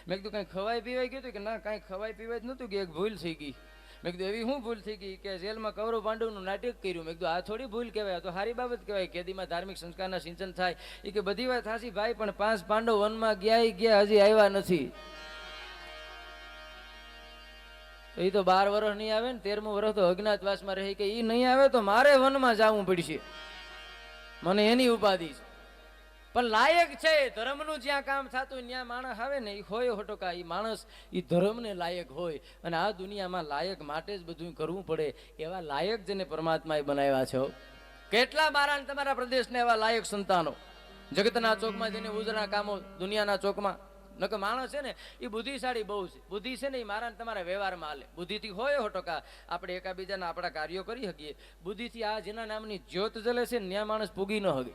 Speaker 2: મેં કીધું કઈ ખવાય પીવાય ગયું કે ના કાંઈ ખવાય પીવાય જ નહોતું, કે એક ભૂલ થઈ ગઈ. મેં કીધું એવી શું ભૂલ થઈ ગઈ? કે જેલમાં કૌરવ પાંડવનું નાટક કર્યું. મેં કીધું આ થોડી ભૂલ કહેવાય, તો સારી બાબત કહેવાય, કેદીમાં ધાર્મિક સંસ્કારના સિંચન થાય. એ કે બધી વાત હાસી ભાઈ, પણ 5 પાંડવ વનમાં ગયા હજી આવ્યા નથી. તો એ તો 12 વર્ષ નહીં આવે ને 13મું વર્ષ તો અજ્ઞાતવાસમાં રહી, કે એ નહીં આવે તો મારે વનમાં જવું પડશે, મને એની ઉપાધિ છે. પણ લાયક છે ધર્મનું જ્યાં કામ થતું ત્યાં માણસ આવે ને એ 100% એ માણસ એ ધર્મને લાયક હોય. અને આ દુનિયામાં લાયક માટે જ બધું કરવું પડે. એવા લાયક જેને પરમાત્માએ બનાવ્યા છે કેટલા મારા ને તમારા પ્રદેશને એવા લાયક સંતાનો જગતના ચોકમાં જેને ઉજળા કામો દુનિયાના ચોકમાં નકર માણસ છે ને એ બુદ્ધિશાળી બહુ છે. બુદ્ધિ છે ને એ મારા ને તમારા વ્યવહારમાં હાલે. બુદ્ધિથી હોય 100% આપણે એકાબીજાના આપણા કાર્યો કરી શકીએ. બુદ્ધિથી આ જેના નામની જ્યોત જલે છે ને ત્યાં માણસ પૂગી ન શકે.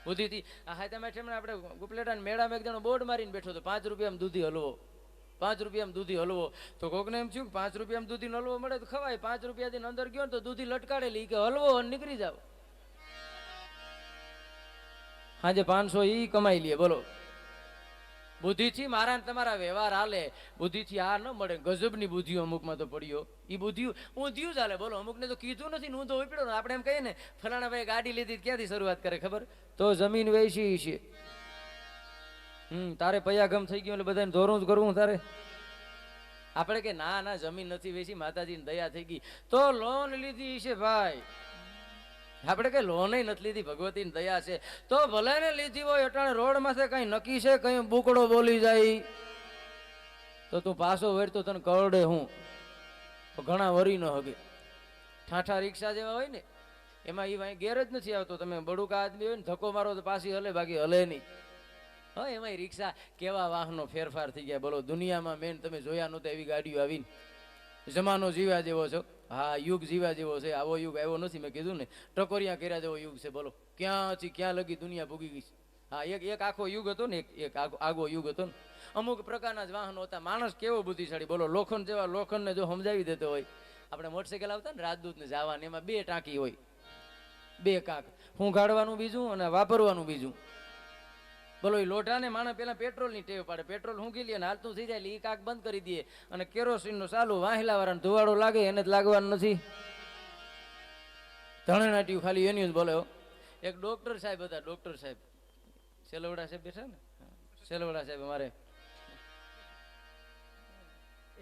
Speaker 2: બુદ્ધિથી આ હાથામાં ઠેમણે આપણે ગુપલેટા મેળામાં એક જણો બોર્ડ મારીને બેઠો હતો 5 રૂપિયામાં દૂધી હલવો, 5 રૂપિયામાં દૂધી હલવો. તો કોકને એમ થયું 5 રૂપિયામાં દૂધીનો હલવો મળે તો ખવાય. 5 રૂપિયાથી અંદર ગયો ને તો દૂધી લટકાડેલી કે હલવો અને નીકળી જાવ. હાજે 500 ઈ કમાઈ લે. બોલો, બુદ્ધિથી મારા ને તમારા વ્યવહાર હાલે. બુદ્ધિથી આ ન મળે. ગજબની બુદ્ધિઓ અમુકમાં તો પડ્યો. એ બુદ્ધિઓ ઊંધિયું ચાલે. બોલો, અમુકને તો કીધું નથી ને ઊંધો ઉપડ્યો ને. આપણે એમ કહીએ ને ફલાણા ભાઈ ગાડી લીધી ક્યાંથી શરૂઆત કરે ખબર? તો જમીન વેચી છે. તારે પૈયાગમ થઈ ગયું એટલે બધાને ધોરું જ કરવું તારે. આપણે કે ના ના જમીન નથી વેચી, માતાજીની દયા થઈ ગઈ. તો લોન લીધી છે ભાઈ. આપણે કે લોન નથી લીધી, ભગવતીની દયા છે. તો ભલે ને લીધી હોય અટાણે રોડ માંથી કઈ નક્કી છે કઈ બુકડો બોલી જાય તો તું પાછો વર તો તને કરડે. હું ઘણા વરી ન હગે. ઠાઠા રિક્ષા જેવા હોય ને એમાં એ વાંઈ ગેર જ નથી આવતો. તમે બડુકા આદમી હોય ને ધક્કો મારો તો પાછી હલે, બાકી હલે નહીં. હા, એમાં રિક્ષા કેવા વાહનો ફેરફાર થઈ ગયા. બોલો, દુનિયામાં મેન તમે જોયા નહોતા એવી ગાડીઓ આવીને. જમાનો જીવા જેવો છો. હા, યુગ જીવા જેવો છે. આવો યુગ આવ્યો નથી. મેં કીધું ને ટકોરિયા કર્યા જેવો યુગ છે. બોલો, ક્યાંથી ક્યાં લગી દુનિયા ભૂગી ગઈ છે. હા, એક આખો યુગ હતો ને, એક આગો યુગ હતો ને. અમુક પ્રકારના જ વાહનો હતા. માણસ કેવો બુદ્ધિશાળી. બોલો, લોખંડ જેવા લોખંડને જો સમજાવી દેતો હોય. આપણે મોટરસાઇકલ આવતા ને રાજદૂત ને જવાનું, એમાં 2 ટાંકી હોય, 2 કાંક. હું ગાડવાનું બીજું અને વાપરવાનું બીજું. બોલો, એ લોઢાને માણસ પેલા પેટ્રોલની ટેવ પાડે. પેટ્રોલ ઊંઘી લે ને હાલતું થઈ જાય એ કાક બંધ કરી દે અને કેરોસીનનો ચાલુ. વાહેલા વાળાને ધુવાડો લાગે એને જ લાગવાનું નથી. ધણનાટ્યું ખાલી એની જ બોલે. એક ડોક્ટર સાહેબ હતા. ડોક્ટર સાહેબ સેલવડા સાહેબ બેઠા ને, સેલવડા સાહેબ અમારે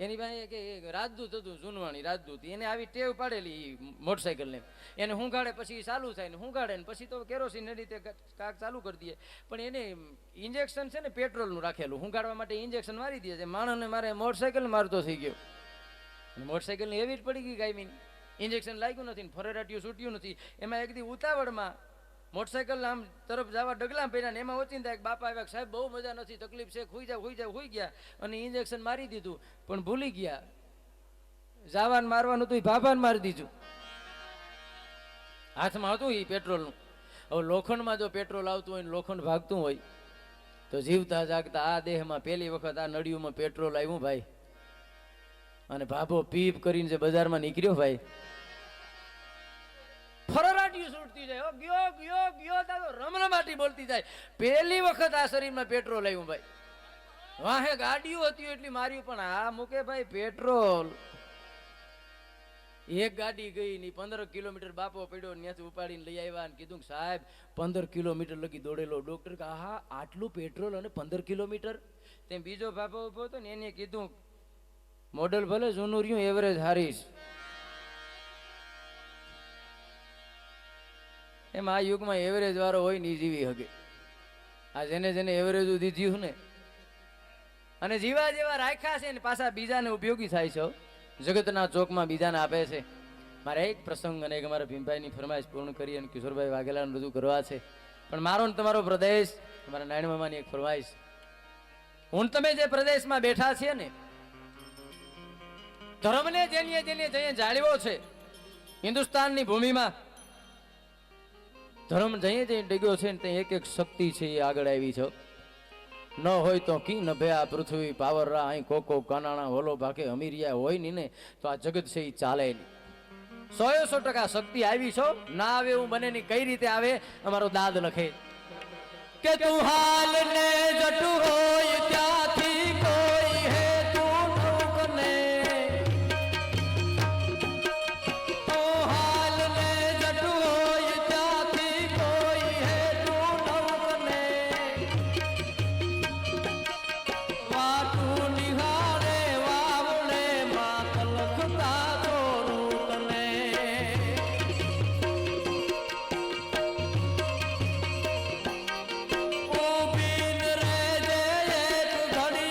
Speaker 2: એની પાસે કે રાજદૂત હતું, જૂનવાણી રાજદૂત. એને આવી ટેવ પાડેલી મોટરસાઇકલ ને. એને હુંગાડે પછી ચાલુ થાય ને, હુંગાડે ને પછી તો કેરોસીન એ રીતે કાક ચાલુ કરી દે. પણ એને ઇન્જેક્શન છે ને પેટ્રોલનું રાખેલું. હુંગાડવા માટે ઇન્જેક્શન મારી દે છે. માણસને મારે મોટરસાઇકલ મારતો થઈ ગયો. મોટરસાઇકલની એવી જ પડી ગઈ કાયમી. ઇન્જેક્શન લાગ્યું નથી ને ફરેરાટીયું છૂટ્યું નથી. એમાં એક દી ઉતાવળમાં મોટરસાઇકલ આમ તરફ જવા ડગલા પડ્યા ને એમાં ઓચિંતા એક બાપા આવ્યા. સાહેબ બહુ મજા નથી, તકલીફ છે, હુઈ જાવ ગયા. અને ઇન્જેક્શન મારી દીધું પણ ભૂલી ગયા. જાવાન મારવાનું હતું, બાપાને મારી દીધું. હાથમાં હતું એ પેટ્રોલનું. હવે લોખંડમાં જો પેટ્રોલ આવતું હોય ને લોખંડ ભાગતું હોય તો જીવતા જાગતા આ દેહમાં પહેલી વખત આ નળીઓમાં પેટ્રોલ આવ્યું ભાઈ. અને ભાભો પીપ કરીને જે બજારમાં નીકળ્યો ભાઈ, ફરરાટીયું છૂટતી જાય. ગયો તો રમરમાટી બોલતી જાય. પહેલી વખત આ શરીરમાં પેટ્રોલ આવ્યું ભાઈ. વાહે ગાડીઓ હતી એટલી માર્યું પણ આ મૂકે ભાઈ પેટ્રોલ. એક ગાડી ગઈ ની 15 કિલોમીટર બાપો પડ્યો, ત્યાંથી ઉપાડીને લઈ આવ્યા અને કીધું સાહેબ 15 કિલોમીટર લગી દોડેલો. ડોક્ટર કે હા આટલું પેટ્રોલ અને 15 કિલોમીટર. તેમ બીજો બાપો ઉભો હતો ને એને કીધું મોડલ ભલે જૂનું રહ્યું, એવરેજ હારીશ. એમાં આ યુગમાં એવરેજ વાળો હોય ને જીવી શકે. આ જેને એવરેજ દીધું ને અને જીવા જેવા રાખ્યા છે ને પાછા બીજાને ઉપયોગી થાય છે. જગતના ચોકમાં બીજાને આપે છે. મારે એક પ્રસંગ અને એક અમારા ભીમભાઈની ફરમાઈશ પૂર્ણ કરી અને કિશોરભાઈ વાઘેલાને રજૂ કરવા છે. પણ મારો ને તમારો પ્રદેશ, અમારા નારાયણ મામાની એક ફરમાઈશ. હું તમે જે પ્રદેશમાં બેઠા છીએ ને, ધર્મને જેને જાળવ્યો છે હિન્દુસ્તાનની ભૂમિમાં, ધર્મ જઈએ ડગ્યો છે ને તે એક એક શક્તિ છે એ આગળ આવી છે. ન હોય તો કી નભ્યા પૃથ્વી પાવરરા અહીં કોકો કાનાણા હોલો ભાકે અમીરિયા હોય ને તો આ જગત છે એ ચાલે નહીં. 100% શક્તિ આવી છો. ના આવે એવું બને નહીં. કઈ રીતે આવે? અમારો દાદ લખે કે તું હાલ ને જટુ હોય ત્યાંથી કોઈ હે તું નૌકને. ઘડી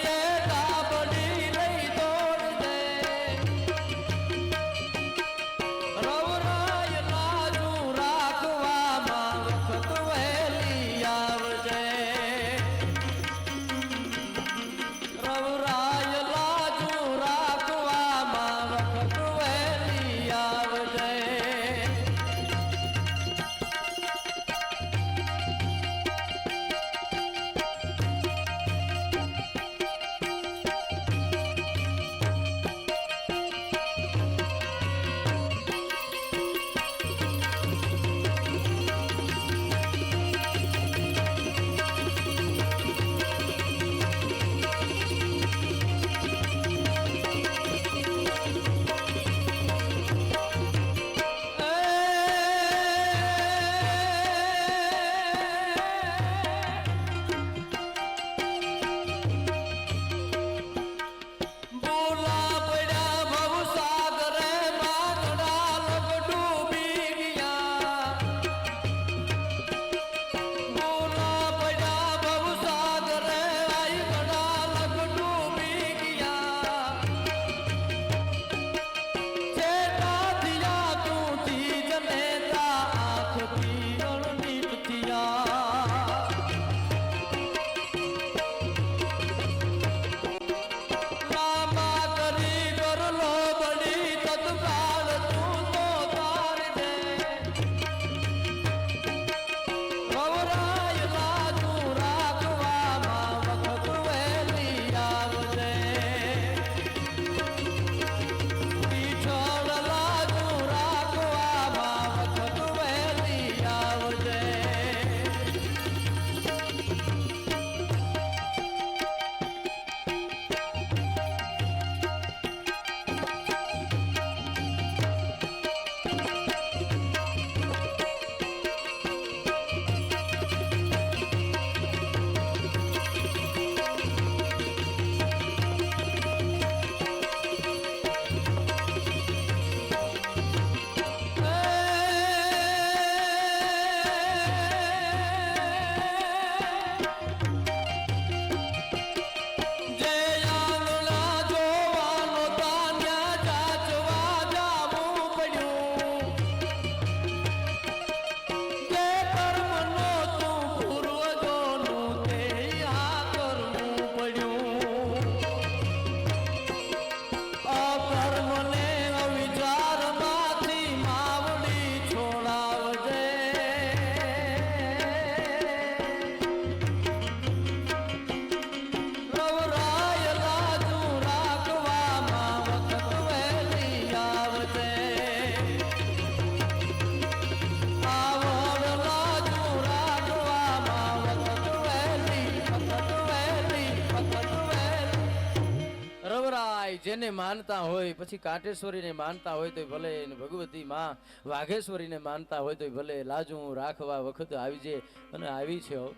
Speaker 2: શિવરાય જેને માનતા હોય, પછી કાંટેશ્વરીને માનતા હોય તો ભલે, ને ભગવતી માં વાઘેશ્વરીને માનતા હોય તો ભલે, લાજું રાખવા વખત આવી જે અને આવી છે હો.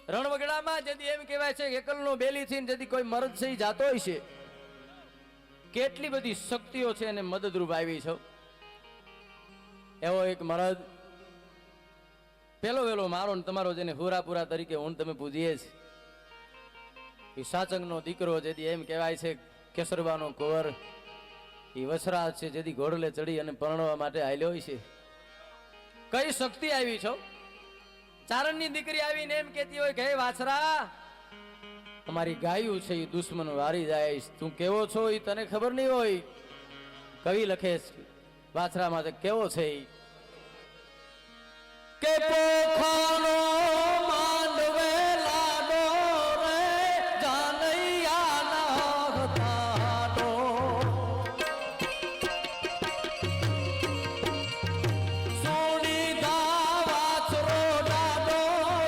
Speaker 2: રણવગડામાં જદી એમ કહેવાય છે એકલનો બેલી થઈને જદી કોઈ મરદ છે ઈ જાતો હોય છે, કેટલી બધી શક્તિઓ છે એને મદદરૂપ આવી છે. એવો એક મરદ પેલો વેલો મારો ને તમારો જેને હુરાપુરા તરીકે હું તમે પૂજીએ છે, એ સાચંગનો દીકરો જેથી એમ કહેવાય છે કેસરબાનો કુંવર, એ વસરાજ છે જેથી ઘોડલે ચડી અને પરણવા માટે આલ્યો છે. કઈ શક્તિ આવી છો? ચારણની દીકરી આવીને એમ કહેતી હોય કે હે વાછરા, અમારી ગાયું છે એ દુશ્મન વારી જાય, તું કેવો છો એ તને ખબર નહીં હોય. કવિ લખે છે વાછરા માટે કેવો છે ઈ કે પોખાનો માંડવે લાડો રે જાનૈયાના હતાડો, સોની દા વાછરો ડાડો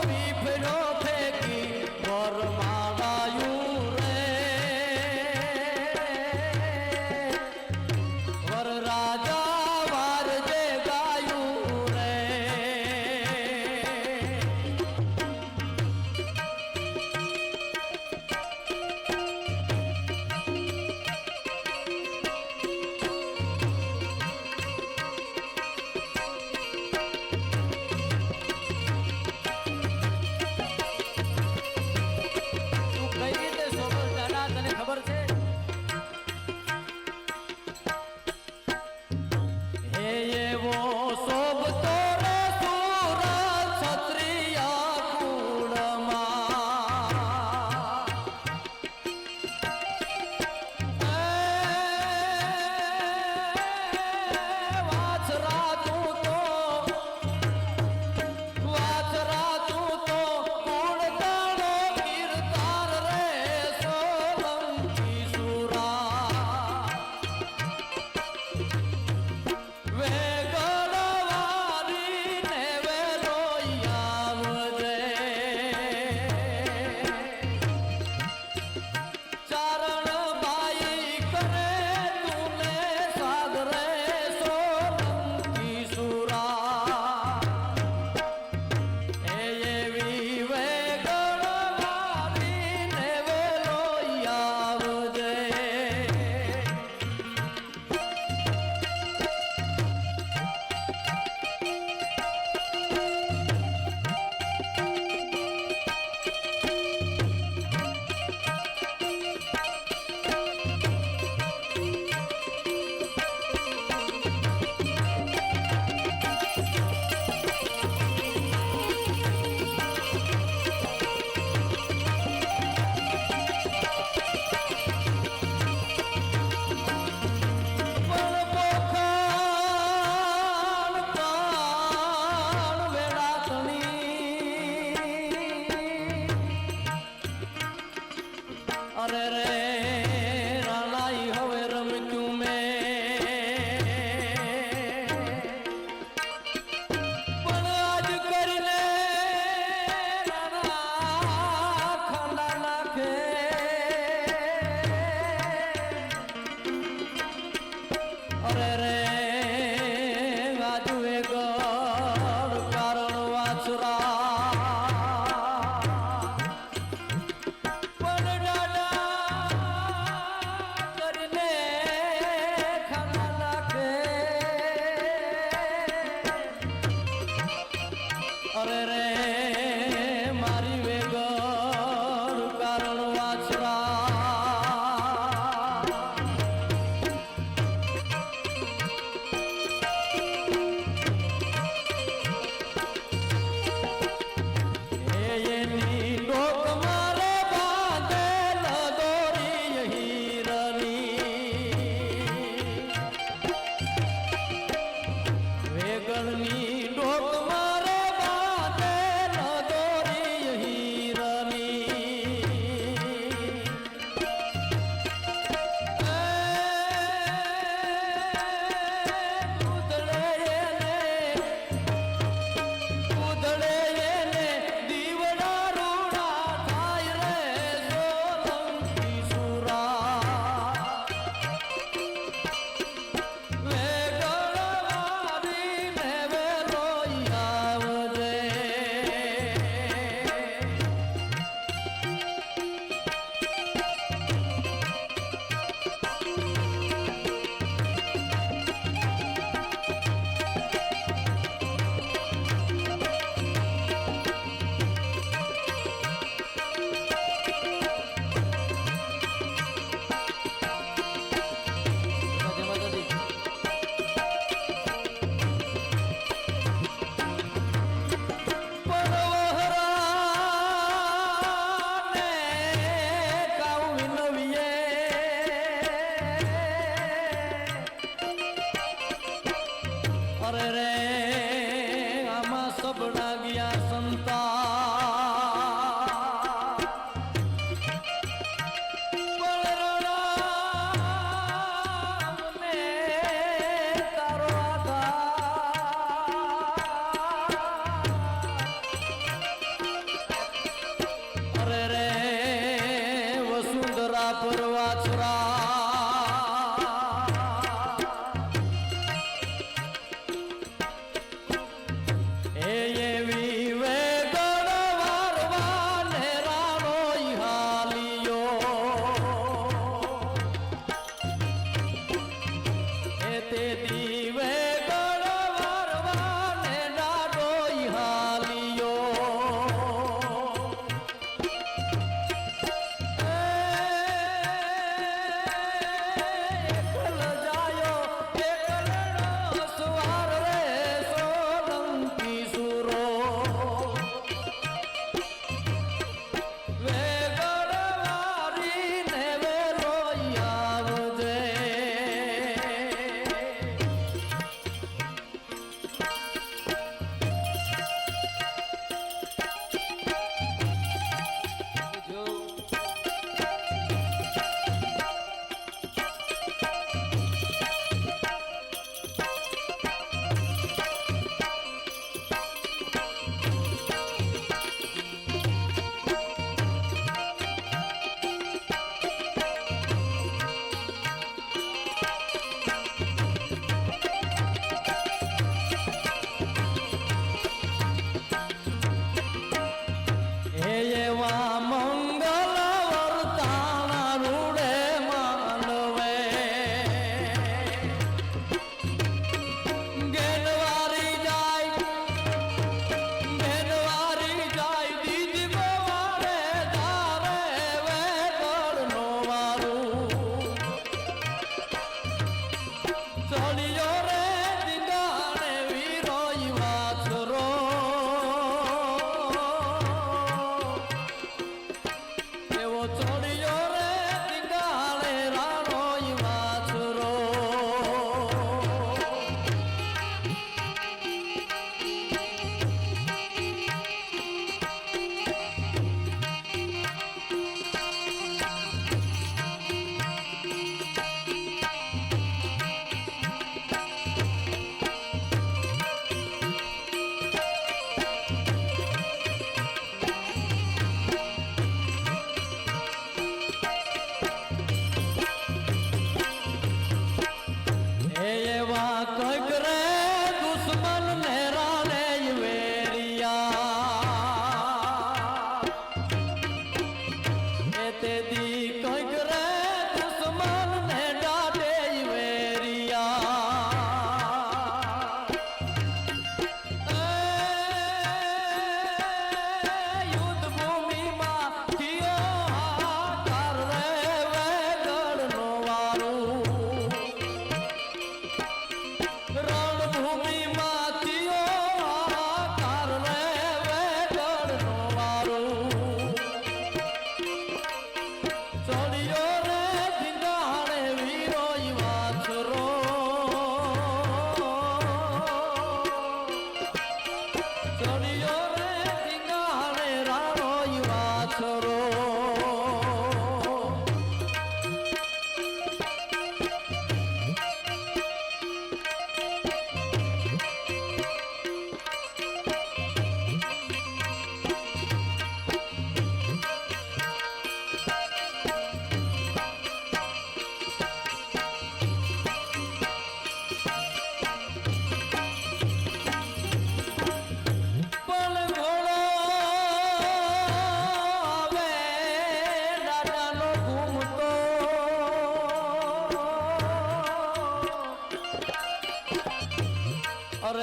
Speaker 2: વીફળો ફેંકી વરમાડાયું રે, વરરાજા વારજે ગાયું રે. તું કઈ રીતે સોબત દાદા તને ખબર છે? હે એવો શોભતો રે સુરત ક્ષત્રિય કુળમાં, વાછરા તું તો કુળ તારો કીર્તાર રે સોલંકી સુરા, વેગળવારી ને વેલો આવજે, ચારણ બાઈ કરે તુને સાગરે સોલંકી સુરા, એવી વેગળવારી ને વેલો આવજે. પણ પોખાણ પ્રાણ વેળાતણી, અરે રે રાણાઈ હવે રમતું મેં, પણ આજ કરીને રાણા ખાંડા નાખે, અરે રે વાજુએ ગઢ કારણ વાછરા, પણ દાડા કરીને ખાના નાખે, અરે રે મારી વેગળ કારણ વાછરા,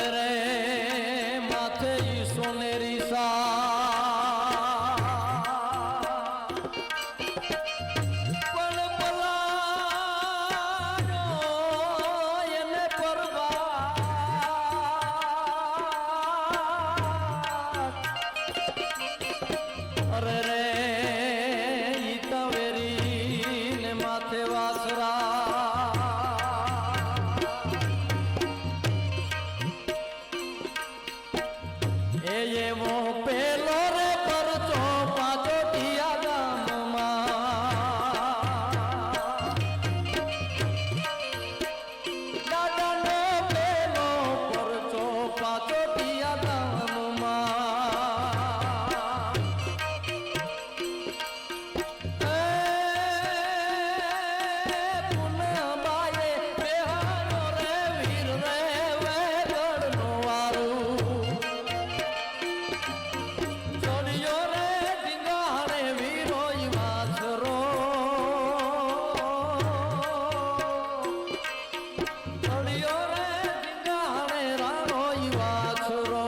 Speaker 2: અરે રે માથે ઈ સોનેરી સા પણ પલાળો એને પરવા અરે રે ઈ તવેરી ને માથે વાસરા એવો પેલો રે પરચો પાછો ટીયા ગામમાં દાદાનો પેલો પરચો પાછો ટીયા ગામમાં પુનબાએ બેહારો રે વીર રે વેગડનો વારું ચોડિયો રે ડીંગાણે વીરો ઈ વાછરો ચોડિયો રે ડીંગાણે રાણો ઈ વાછરો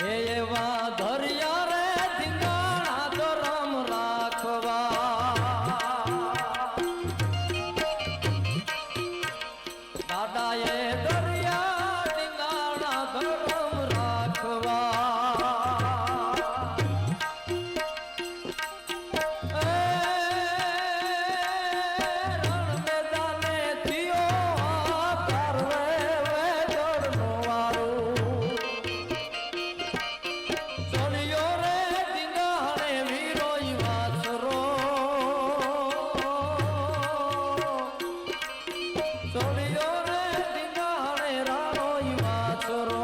Speaker 2: એવા ધરિયા રે ધીંગાણા તો રામ રાખવા દાદાએ દરિયા ધીંગાણા તો રામ રાખવા રણ મેદાને થયો કરવે વેગડનો વારું ચોડિયો રે ડીંગાણે વીરો ઈ વાછરો ચોડિયો રે ડીંગાણે રાણો ઈ વાછરો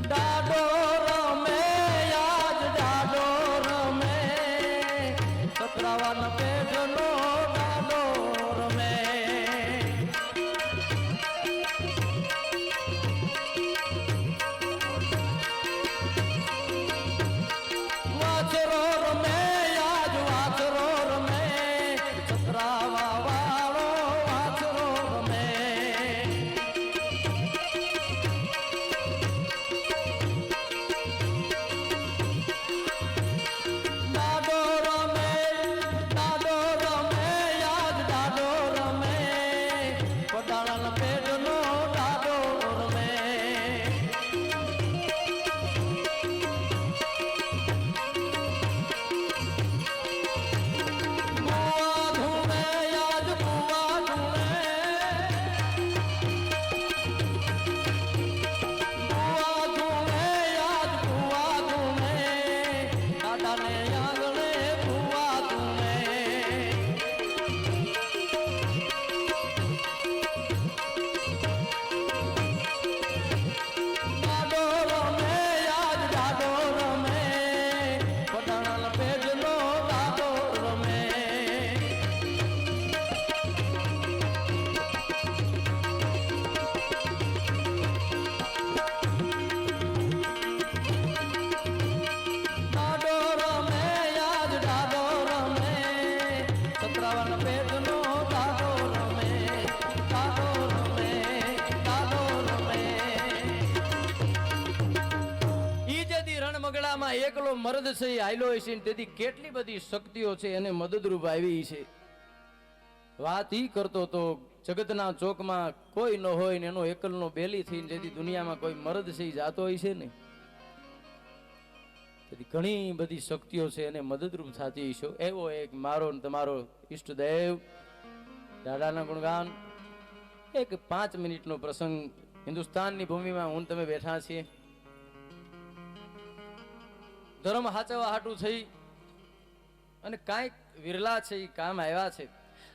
Speaker 2: ડાડો રમે આજ ડાડો રમે સતરાવન પેઢનો ડાડો રમે વાછરો રમે આજ વાછરો રમે સતરાવા વાળો વાછરો રમે દાદો રમે યાદ દાદો રમે પટાળન પેટનો દાદો રમે બુઆ ધૂણે યાદ બુઆ ધૂણે બુઆ ધૂણે યાદ બુઆ ધૂણે દાદાને આંગણે બુઆ ધૂણે દાદો રમે યાદ દાદો રમે પટાણલ પેટનો દાદો રમે દાદો રમે યાદ દાદો રમે સતરાવન પેટનો દાદો રમે દાદો રમે દાદો રમે ઈ જેદી રણમગડામાં એકલો મર્દ છે ઈ આયલો છે ને તેથી કેટલી બધી શક્તિઓ છે એને મદદરૂપ આવી છે વાત ઈ કરતો તો જગતના ચોકમાં કોઈ ન હોય ને એનો એકલનો બેલી થઈને જેથી દુનિયામાં કોઈ મરદ છે એ જાતો હોય છે ને તેથી ઘણી બધી શક્તિઓ છે એને મદદરૂપ થતી હશો. એવો એક મારો ને તમારો ઈષ્ટદેવ દાદાના ગુણગાન એક 5 મિનિટનો પ્રસંગ હિન્દુસ્તાનની ભૂમિમાં હું ને તમે બેઠા છીએ ધર્મ હાચવા હાટું થઈ અને કાંઈક વિરલા છે એ કામ આવ્યા છે.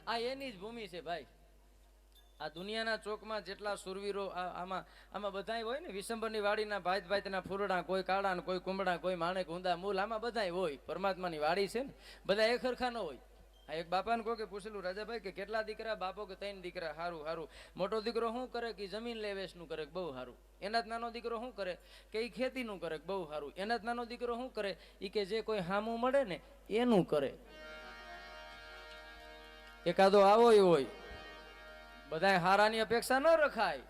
Speaker 2: આ એની જ ભૂમિ છે ભાઈ. આ દુનિયાના ચોકમાં જેટલા સુરવીરો આમાં બધાય હોય ને વિશંભરની વાડીના ભાત ભાતના ફૂરડા, કોઈ કાળા ને કોઈ કુંબડા, કોઈ માણેક ઊંધા મૂલ, આમાં બધાય હોય. પરમાત્માની વાડી છે ને બધા એક સરખા ન હોય. આ એક બાપાને કહો કે પૂછેલું રાજાભાઈ કે કેટલા દીકરા? બાપો કે 3 દીકરા. હારું હારું. મોટો દીકરો શું કરે કે જમીન લે વેચનું કરે બહુ સારું. એના જ નાનો દીકરો શું કરે કે એ ખેતીનું કરે બહુ સારું. એના જ નાનો દીકરો શું કરે એ કે જે કોઈ હામું મળે ને એનું કરે. એકાદો આવો એ હોય. બધાય હારાની અપેક્ષા ન રખાય.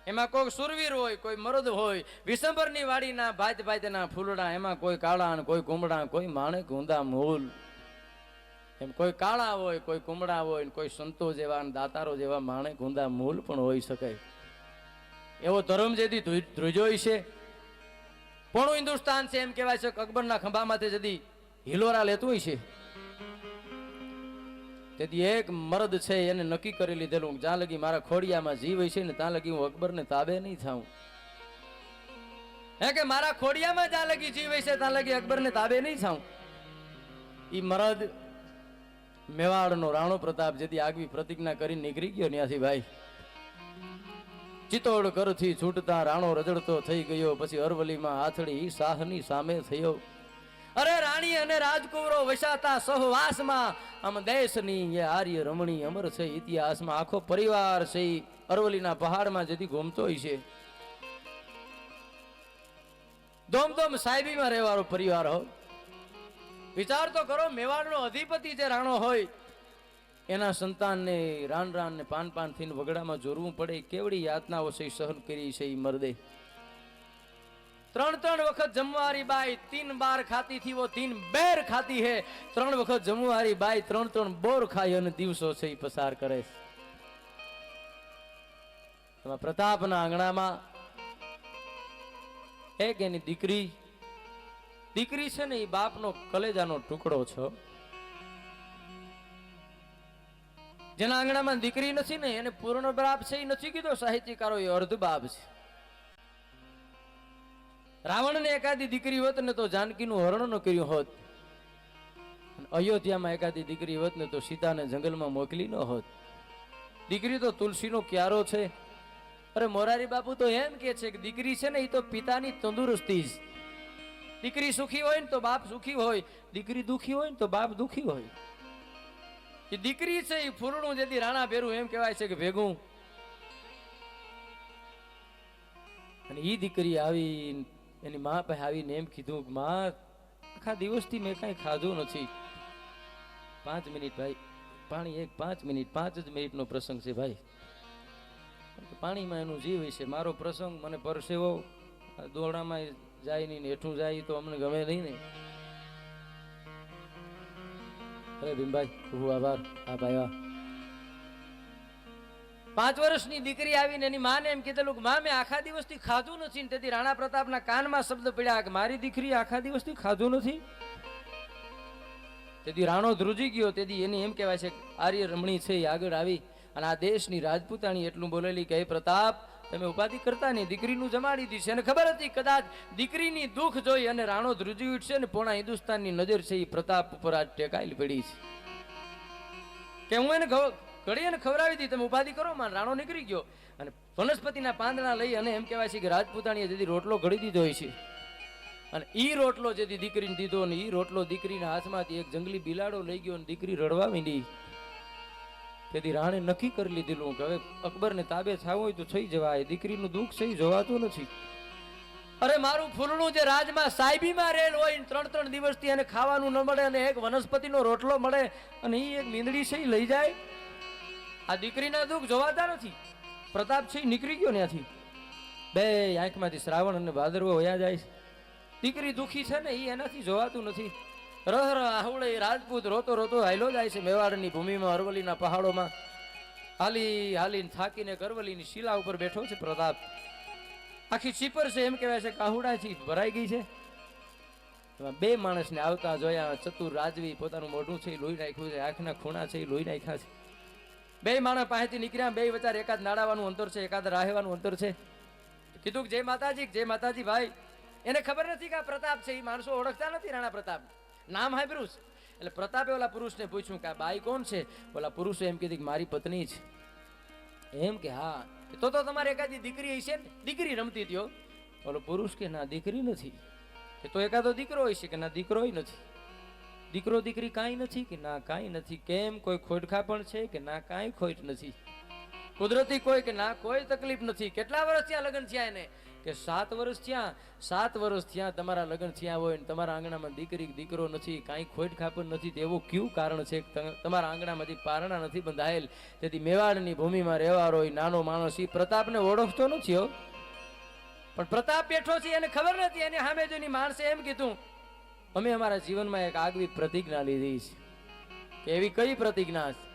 Speaker 2: એમાં કોઈ સુરવીર હોય, કોઈ મરદ હોય, વિશંભરની વાડીના ભાત ભાતના ફૂલડા, એમાં કોઈ કાળા ને કોઈ કુંબડા, કોઈ માણેક ઊંધા મૂલ, એમ કોઈ કાળા હોય, કોઈ કુંબડા હોય, કોઈ સંતો જેવા દાતારો જેવા માણેક ઊંધા મૂલ પણ હોઈ શકે. એવો ધર્મ જેથી ધ્રુજોય છે. પણ હિન્દુસ્તાન છે એમ કહેવાય છે કે અકબરના ખંભામાંથી જદી હિલોરા લેતું હોય છે. તેથી એક મરદ છે એને નક્કી કરી લીધેલું જ્યાં લગી મારા ખોડિયામાં જીવ છે ને ત્યાં લગી હું અકબરને તાબે નહીં થાઉં. હે કે મારા ખોડિયામાં જ્યાં લગી જીવ છે ત્યાં લગી અકબરને તાબે નહીં થાઉં. ઈ મરદ મેવાડનો રાણો પ્રતાપ જેથી આગવી પ્રતિજ્ઞા કરીને નીકળી ગયો ત્યાંથી ભાઈ. ચિત્તોડ કરથી છૂટતા રાણો રજડતો થઈ ગયો. પછી અરવલીમાં આથડી શાહની સામે થયો. અરે રાણી અને રાજકુંવરો વસાતા સહવાસમાં આમ દેશની એ આર્ય રમણી અમર છે ઇતિહાસમાં. આખો પરિવાર છે અરવલીના પહાડમાં જેથી ઘૂમતો હોય છે. ધોમધોમ સાહેબીમાં રહેવાનો પરિવાર હોય. વિચાર તો કરો, મેવાડનો અધિપતિ જે રાણો હોય એના સંતાનને રાન રાન ને પાન પાન થઈને વગડામાં જોરવું પડે. કેવડી યાતનાઓ છે સહન કરી છે એ મર્દે. 3 વખત જમવારી બાઈ 3 બાર ખાતી થી વો 3 બેર ખાતી હે. 3 વખત જમવારી બાઈ 3 બોર ખાઈ અને દિવસો છે એ પસાર કરે છે. એમાં પ્રતાપના આંગણામાં એક એની દીકરી છે ને એ બાપનો કલેજાનો ટુકડો છે. જેના આંગણામાં દીકરી નથી ને એને પૂર્ણ બાપ છે એ નથી કીધો સાહિત્યકારો, એ અર્ધ બાપ છે. રાવણને એકાદી દીકરી હોત ને તો જાનકીનું હરણ ન કર્યું હોત. અયોધ્યામાં એકાદી દીકરી હોત ને તો સીતાને જંગલમાં મોકલી ન હોત. દીકરી તો તુલસીનો ક્યારો છે. અરે મોરારી બાપુ તો એમ કે છે કે દીકરી છે ને એ તો પિતાની તંદુરસ્તી છે. દીકરી સુખી હોય ને તો બાપ સુખી હોય, દીકરી દુખી હોય ને તો બાપ દુખી હોય. એ દીકરી છે એ ફૂલણું જેથી રાણા ભેરું એમ કહેવાય છે કે ભેગું. અને એ દીકરી આવી એની મા પાસે આવીને એમ કીધું કે માં આખા દિવસથી મેં કાંઈ ખાધું નથી. 5 મિનિટ ભાઈ પાણી, 5 મિનિટ 5 જ મિનિટનો પ્રસંગ છે ભાઈ. પાણીમાં એનું જીવ છે. મારો પ્રસંગ મને પરસેવો દોરડામાં જાય નહીં ને હેઠું જાય તો અમને ગમે નહીં ને. અરે ભીમભાઈ ખૂબ આભાર. આ ભાઈ 5 વર્ષની દીકરી આવીને એની માને એમ કીધેલું કે માં મેં આખા દિવસથી ખાધું નથી. ને તેથી રાણા પ્રતાપના કાનમાં શબ્દ પડ્યા કે મારી દીકરી આખા દિવસથી ખાધું નથી. તેથી રાણો ધ્રુજી ગયો. તેથી એની એમ કહેવાય છે આર્ય રમણી છે એ આગળ આવી અને આ દેશની રાજપૂતાણી એટલું બોલેલી કે હે પ્રતાપ તમે ઉપાધિ કરતા નહીં, દીકરીનું જમાડી દીધી. એને ખબર હતી કદાચ દીકરીની દુઃખ જોઈ અને રાણો ધ્રુજી ઉઠશે ને પોણા હિન્દુસ્તાનની નજર છે એ પ્રતાપ ઉપર આજ ટેકાયેલી પડી છે કે હું એને ઘડી એને ખવડાવી દી, તમે ઉપાધિ કરો. માં રાણો નીકળી ગયો અને વનસ્પતિના પાંદડા લઈ અને એમ કહેવાય છે કે રાજપૂતાણીએ જેથી રોટલો ઘડી દીધો હોય છે અને ઈ રોટલો જેથી દીકરીને દીધો ને ઈ રોટલો દીકરીના હાથમાંથી એક જંગલી બિલાડો લઈ ગયો અને દીકરી રડવા માંડી. તેથી રાણે નક્કી કરી લીધેલું કે હવે અકબરને તાબે થવું હોય તો થઈ જવાય. દીકરીનું દુઃખ છે જોવાતું નથી. અરે મારું ફૂલણું જે રાજમાં સાહેબીમાં રહેલ હોય 3 દિવસથી એને ખાવાનું ન મળે અને એક વનસ્પતિનો રોટલો મળે અને ઈ એક મીંદડી છે લઈ જાય. આ દીકરીના દુઃખ જોવાતા નથી. પ્રતાપ છે નીકળી ગયો ત્યાંથી. 2 આંખમાંથી શ્રાવણ અને ભાદરવો વયા જાય છે. દીકરી દુઃખી છે ને એ એનાથી જોવાતું નથી. રહ રહ આહુડે રાજપૂત રોતો રોતો હાલ્યો જાય છે મેવાડની ભૂમિમાં, અરવલીના પહાડોમાં. હાલી હાલીને થાકીને કરવલીની શિલા ઉપર બેઠો છે પ્રતાપ. આખી ચીપર છે એમ કહેવાય છે કાહુડાથી ભરાઈ ગઈ છે. એમાં બે માણસને આવતા જોયા. ચતુર રાજવી પોતાનું મોઢું છે એ લોહી નાખ્યું છે, આંખના ખૂણા છે એ લોહી નાખ્યા છે. બે માણસ પાસેથી નીકળ્યા. બે વચાર એકાદ નાડાવાનું અંતર છે, એકાદ રાહેવાનું અંતર છે. કીધું કે જય માતાજી ભાઈ. એને ખબર નથી કે આ પ્રતાપ છે. એ માણસો ઓળખતા નથી રાણા પ્રતાપ. નામ સાંભળ્યું છે. એટલે પ્રતાપે ઓલા પુરુષને પૂછ્યું કે આ બાઈ કોણ છે? ઓલા પુરુષે એમ કીધું કે મારી પત્ની છે. એમ કે હા, તો તમારે એકાદી દીકરી હશે ને? દીકરી રમતી હતી. ઓલો પુરુષ કે ના દીકરી નથી. તો એકાદો દીકરો હોય છે કે ના દીકરોય નથી. દીકરો દીકરી કાંઈ નથી કે ના કાંઈ નથી. કેમ કોઈ ખોટખા પણ છે કે ના કાંઈ ખોટ નથી. કુદરતી કોઈ કે ના કોઈ તકલીફ નથી. કેટલા વર્ષ થયા લગ્ન થયા એને? કે 7 વર્ષ થયા. 7 વર્ષ થયા તમારા લગ્ન થયા હોય ને તમારા આંગણામાં દીકરી દીકરો નથી, કાંઈ ખોટ ખાપર નથી. તેવું કયું કારણ છે કે તમારા આંગણામાંથી પારણા નથી બંધાયેલ? તેથી મેવાડની ભૂમિમાં રહેવારો એ નાનો માણસ એ પ્રતાપને ઓળખતો નથી હો. પણ પ્રતાપ બેઠો છે એને ખબર નથી. એને સામે જોઈને માણસે એમ કીધું અમે અમારા જીવનમાં એક આગવી પ્રતિજ્ઞા લીધી છે. કે એવી કઈ પ્રતિજ્ઞા છે?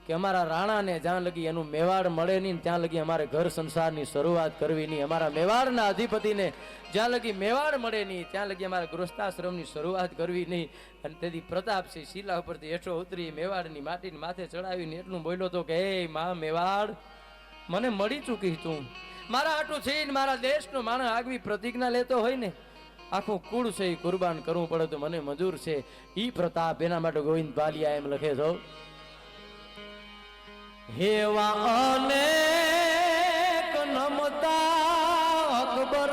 Speaker 2: કે અમારા રાણાને જ્યાં લગી એનું મેવાડ મળે નહીં ત્યાં લગી અમારે ઘર સંસારની શરૂઆત કરવી નહીં. અમારા મેવાડના અધિપતિને જ્યાં લગી મેવાડ મળે નહીં ત્યાં લગી અમારા ગૃહસ્થાશ્રમની શરૂઆત કરવી નહીં. અને તેથી પ્રતાપ છે શિલા ઉપરથી હેઠો ઉતરી મેવાડની માટીને માથે ચડાવીને એટલું બોલ્યો તો કે એ માં મેવાડ મને મળી ચૂકી તું. મારા આટલું છે ને મારા દેશનો માણસ આગવી પ્રતિજ્ઞા લેતો હોય ને આખું કુળ છે એ કુરબાન કરવું પડે તો મને મંજૂર છે. ઈ પ્રતાપ એના માટે ગોવિંદ પાલિયા એમ લખે છો. હેવા અનેક નમતા અકબર